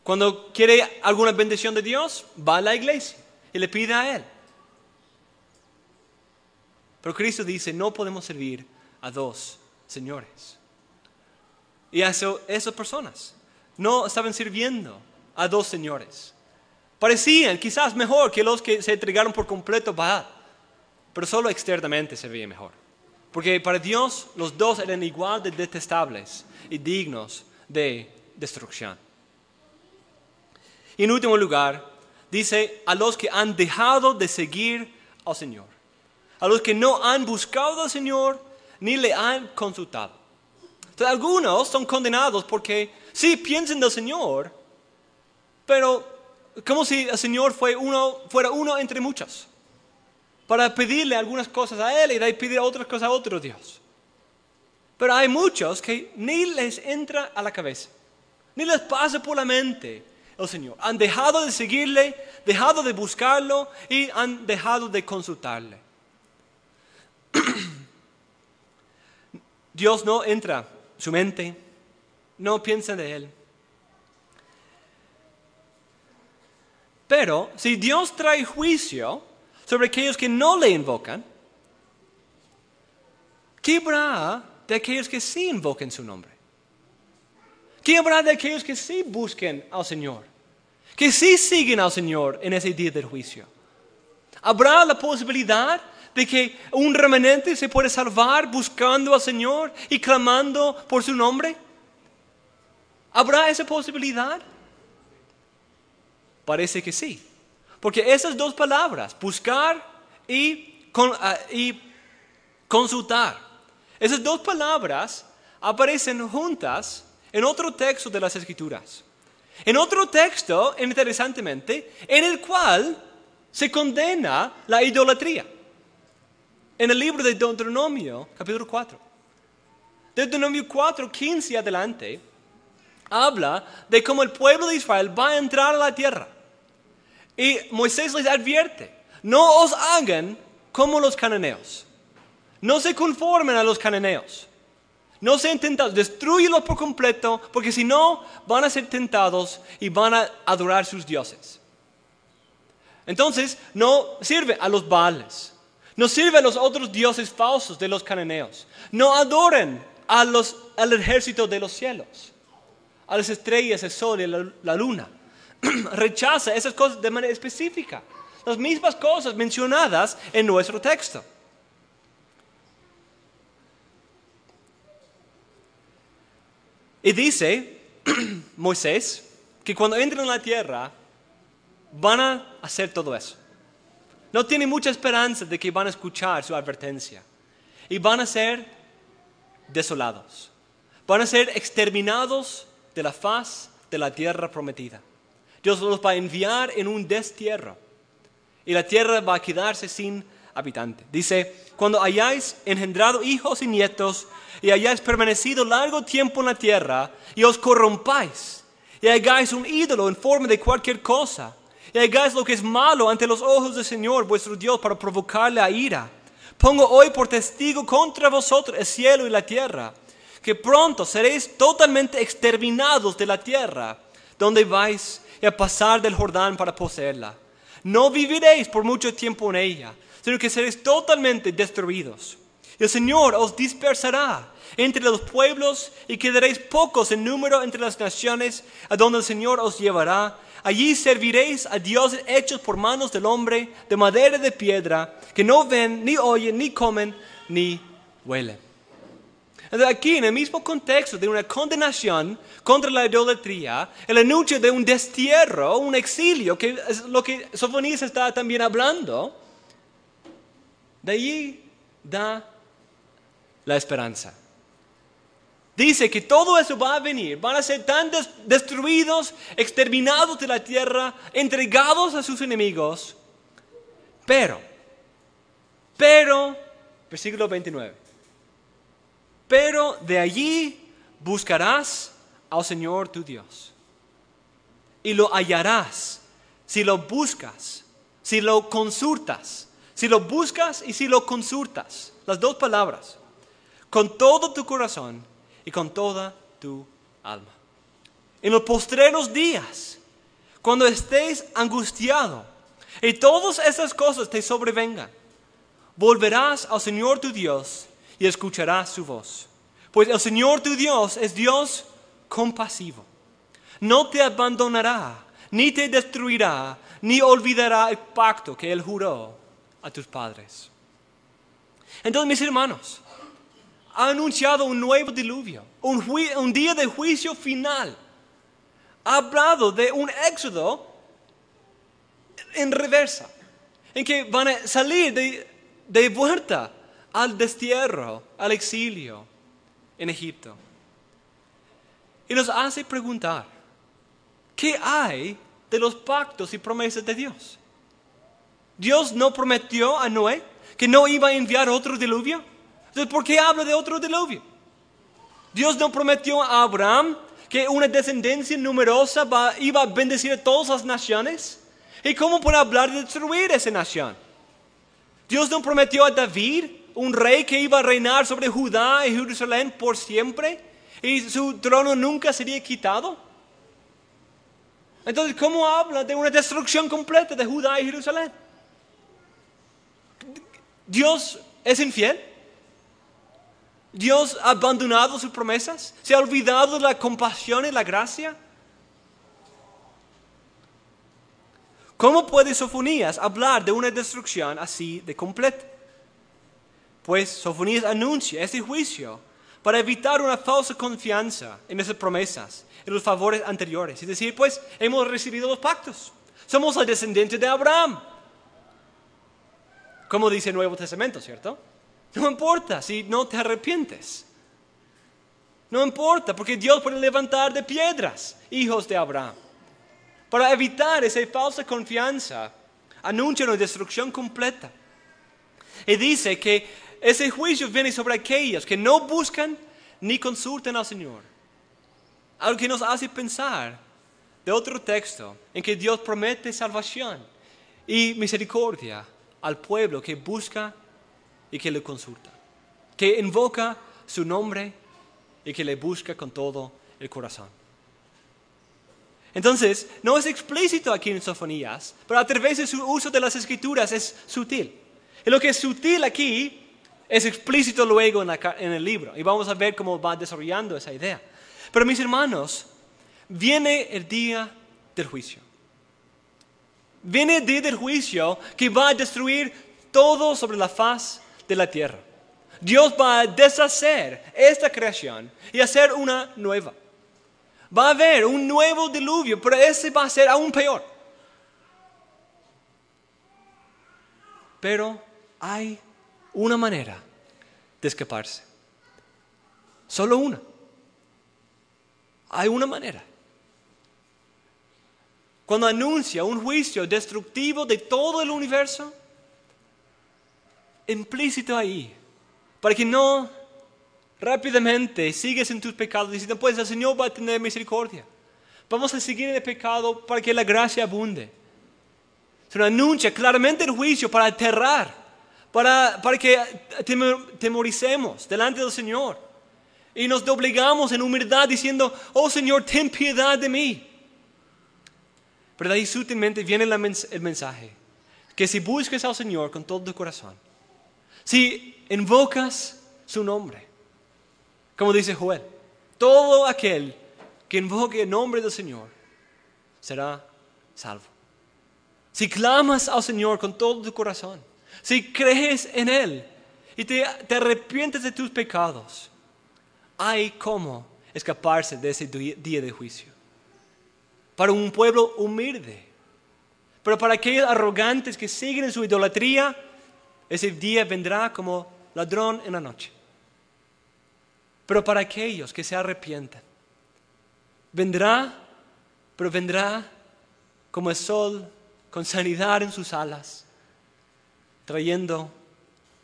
Cuando quiere alguna bendición de Dios, va a la iglesia y le pide a Él. Pero Cristo dice, no podemos servir a dos señores. Y esas personas no estaban sirviendo a dos señores. Parecían quizás mejor que los que se entregaron por completo a Baal, pero solo externamente se veía mejor. Porque para Dios los dos eran igual de detestables y dignos de destrucción. Y en último lugar, dice a los que han dejado de seguir al Señor. A los que no han buscado al Señor ni le han consultado. Entonces, algunos son condenados porque sí piensan del Señor, pero como si el Señor fuera uno entre muchos. Para pedirle algunas cosas a Él y de ahí pedir otras cosas a otro Dios. Pero hay muchos que ni les entra a la cabeza, ni les pasa por la mente el Señor. Han dejado de seguirle, dejado de buscarlo y han dejado de consultarle. Dios no entra en su mente, no piensa de Él. Pero si Dios trae juicio sobre aquellos que no le invocan, ¿qué habrá de aquellos que sí invoquen su nombre? ¿Qué habrá de aquellos que sí busquen al Señor? Que sí siguen al Señor en ese día del juicio. ¿Habrá la posibilidad de que un remanente se puede salvar buscando al Señor y clamando por su nombre? ¿Habrá esa posibilidad? Parece que sí. Porque esas dos palabras, buscar y consultar, esas dos palabras aparecen juntas en otro texto de las Escrituras. En otro texto, interesantemente, en el cual se condena la idolatría. En el libro de Deuteronomio, capítulo 4. Deuteronomio 4, 15 adelante, habla de cómo el pueblo de Israel va a entrar a la tierra. Y Moisés les advierte, no os hagan como los cananeos. No se conformen a los cananeos. No sean tentados, destrúyelos por completo, porque si no, van a ser tentados y van a adorar sus dioses. Entonces, no sirve a los Baales, no sirve a los otros dioses falsos de los cananeos. No adoren al ejército de los cielos, a las estrellas, el sol y la luna. Rechaza esas cosas de manera específica. Las mismas cosas mencionadas en nuestro texto. Y dice Moisés que cuando entren en la tierra van a hacer todo eso. No tiene mucha esperanza de que van a escuchar su advertencia. Y van a ser desolados. Van a ser exterminados de la faz de la tierra prometida. Dios los va a enviar en un destierro. Y la tierra va a quedarse sin habitante. Dice, cuando hayáis engendrado hijos y nietos, y hayáis permanecido largo tiempo en la tierra, y os corrompáis, y hagáis un ídolo en forma de cualquier cosa, y hagáis lo que es malo ante los ojos del Señor vuestro Dios para provocarle a ira. Pongo hoy por testigo contra vosotros el cielo y la tierra, que pronto seréis totalmente exterminados de la tierra, donde vais a pasar del Jordán para poseerla. No viviréis por mucho tiempo en ella, sino que seréis totalmente destruidos. Y el Señor os dispersará entre los pueblos y quedaréis pocos en número entre las naciones a donde el Señor os llevará. Allí serviréis a dioses hechos por manos del hombre, de madera y de piedra, que no ven, ni oyen, ni comen, ni huelen. Entonces aquí, en el mismo contexto de una condenación contra la idolatría, el anuncio de un destierro, un exilio, que es lo que Sofonías está también hablando, de allí da la esperanza. Dice que todo eso va a venir, van a ser tan destruidos, exterminados de la tierra, entregados a sus enemigos. Pero, versículo 29. Pero de allí buscarás al Señor tu Dios. Y lo hallarás si lo buscas, si lo consultas. Si lo buscas y si lo consultas. Las dos palabras. Con todo tu corazón y con toda tu alma. En los postreros días, cuando estés angustiado y todas esas cosas te sobrevengan, volverás al Señor tu Dios y escucharás su voz. Pues el Señor tu Dios es Dios compasivo. No te abandonará, ni te destruirá, ni olvidará el pacto que Él juró a tus padres. Entonces, mis hermanos, ha anunciado un nuevo diluvio, un día de juicio final. Ha hablado de un éxodo en reversa, en que van a salir de vuelta al destierro, al exilio en Egipto. Y nos hace preguntar, ¿qué hay de los pactos y promesas de Dios? ¿Dios no prometió a Noé que no iba a enviar otro diluvio? Entonces, ¿por qué habla de otro diluvio? ¿Dios no prometió a Abraham que una descendencia numerosa iba a bendecir a todas las naciones? ¿Y cómo puede hablar de destruir esa nación? ¿Dios no prometió a David un rey que iba a reinar sobre Judá y Jerusalén por siempre? ¿Y su trono nunca sería quitado? Entonces, ¿cómo habla de una destrucción completa de Judá y Jerusalén? ¿Dios es infiel? ¿Dios ha abandonado sus promesas? ¿Se ha olvidado de la compasión y la gracia? ¿Cómo puede Sofonías hablar de una destrucción así de completa? Pues Sofonías anuncia este juicio para evitar una falsa confianza en esas promesas, en los favores anteriores. Es decir, pues hemos recibido los pactos. Somos la descendiente de Abraham. Como dice el Nuevo Testamento, ¿cierto? No importa si no te arrepientes. No importa, porque Dios puede levantar de piedras hijos de Abraham. Para evitar esa falsa confianza, anuncia una destrucción completa. Y dice que ese juicio viene sobre aquellos que no buscan ni consultan al Señor. Algo que nos hace pensar de otro texto en que Dios promete salvación y misericordia al pueblo que busca y que le consulta, que invoca su nombre y que le busca con todo el corazón. Entonces, no es explícito aquí en Sofonías, pero a través de su uso de las Escrituras es sutil. Y lo que es sutil aquí es explícito luego en el libro. Y vamos a ver cómo va desarrollando esa idea. Pero mis hermanos, viene el día del juicio. Viene el día del juicio que va a destruir todo sobre la faz de la tierra. Dios va a deshacer esta creación y hacer una nueva. Va a haber un nuevo diluvio, pero ese va a ser aún peor. Pero hay una manera de escaparse. Solo una. Hay una manera. Cuando anuncia un juicio destructivo de todo el universo, implícito ahí, para que no rápidamente sigues en tus pecados diciendo, pues el Señor va a tener misericordia. Vamos a seguir en el pecado para que la gracia abunde. Se anuncia claramente el juicio para aterrar, para que temoricemos delante del Señor. Y nos doblegamos en humildad diciendo, oh Señor, ten piedad de mí. Pero de ahí sutilmente viene el mensaje, que si buscas al Señor con todo tu corazón, si invocas su nombre, como dice Joel, todo aquel que invoque el nombre del Señor será salvo. Si clamas al Señor con todo tu corazón, si crees en Él y te arrepientes de tus pecados, hay cómo escaparse de ese día de juicio. Para un pueblo humilde, pero para aquellos arrogantes que siguen en su idolatría, ese día vendrá como ladrón en la noche. Pero para aquellos que se arrepientan, vendrá, pero vendrá como el sol con sanidad en sus alas, trayendo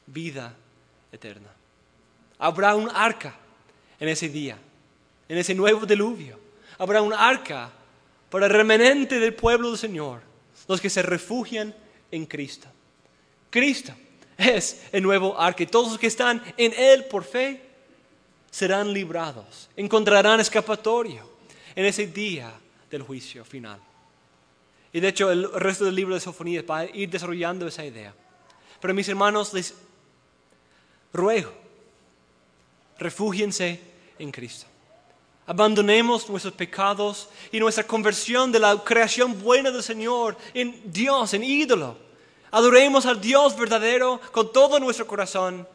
vida eterna. Habrá un arca en ese día, en ese nuevo diluvio. Habrá un arca para el remanente del pueblo del Señor, los que se refugian en Cristo. Cristo es el nuevo arca y todos los que están en Él por fe serán librados, encontrarán escapatorio en ese día del juicio final. Y de hecho el resto del libro de Sofonías va a ir desarrollando esa idea. Pero mis hermanos, les ruego, refúgiense en Cristo. Abandonemos nuestros pecados y nuestra conversión de la creación buena del Señor en Dios, en ídolo. Adoremos al Dios verdadero con todo nuestro corazón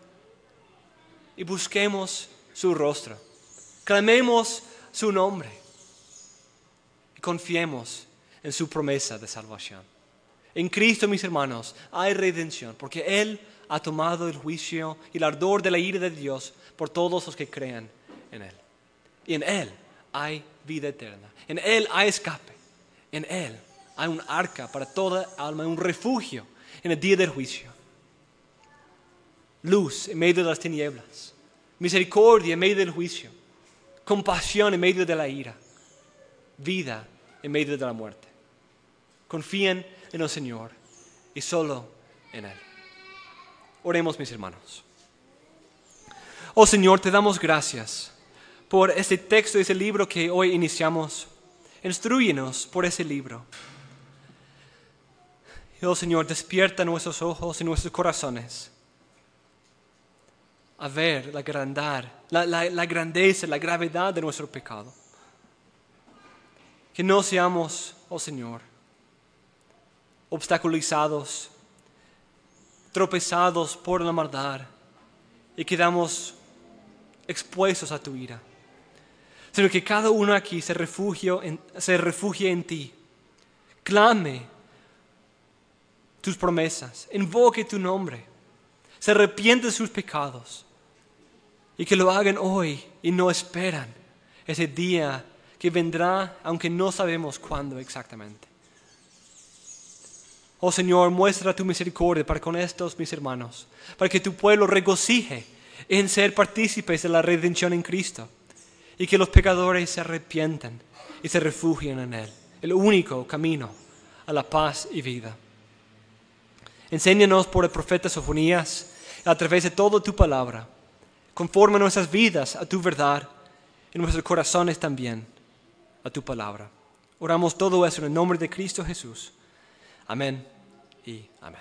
y busquemos su rostro. Clamemos su nombre y confiemos en su promesa de salvación. En Cristo, mis hermanos, hay redención, porque Él ha tomado el juicio y el ardor de la ira de Dios por todos los que crean en Él. Y en Él hay vida eterna. En Él hay escape. En Él hay un arca para toda alma, un refugio en el día del juicio. Luz en medio de las tinieblas. Misericordia en medio del juicio. Compasión en medio de la ira. Vida en medio de la muerte. Confíen en el Señor y solo en Él. Oremos, mis hermanos. Oh Señor, te damos gracias por este texto, ese libro que hoy iniciamos. Instrúyenos por ese libro. Oh Señor, despierta nuestros ojos y nuestros corazones a ver la grandeza, la gravedad de nuestro pecado. Que no seamos, oh Señor, obstaculizados, tropezados por la maldad y quedamos expuestos a tu ira, sino que cada uno aquí se refugie en ti, clame tus promesas, invoque tu nombre, se arrepiente de sus pecados y que lo hagan hoy y no esperan ese día que vendrá aunque no sabemos cuándo exactamente. Oh Señor, muestra tu misericordia para con estos mis hermanos, para que tu pueblo regocije en ser partícipes de la redención en Cristo y que los pecadores se arrepientan y se refugien en Él, el único camino a la paz y vida. Enséñanos por el profeta Sofonías, a través de toda tu palabra, conforme nuestras vidas a tu verdad y nuestros corazones también a tu palabra. Oramos todo eso en el nombre de Cristo Jesús. Amén y amén.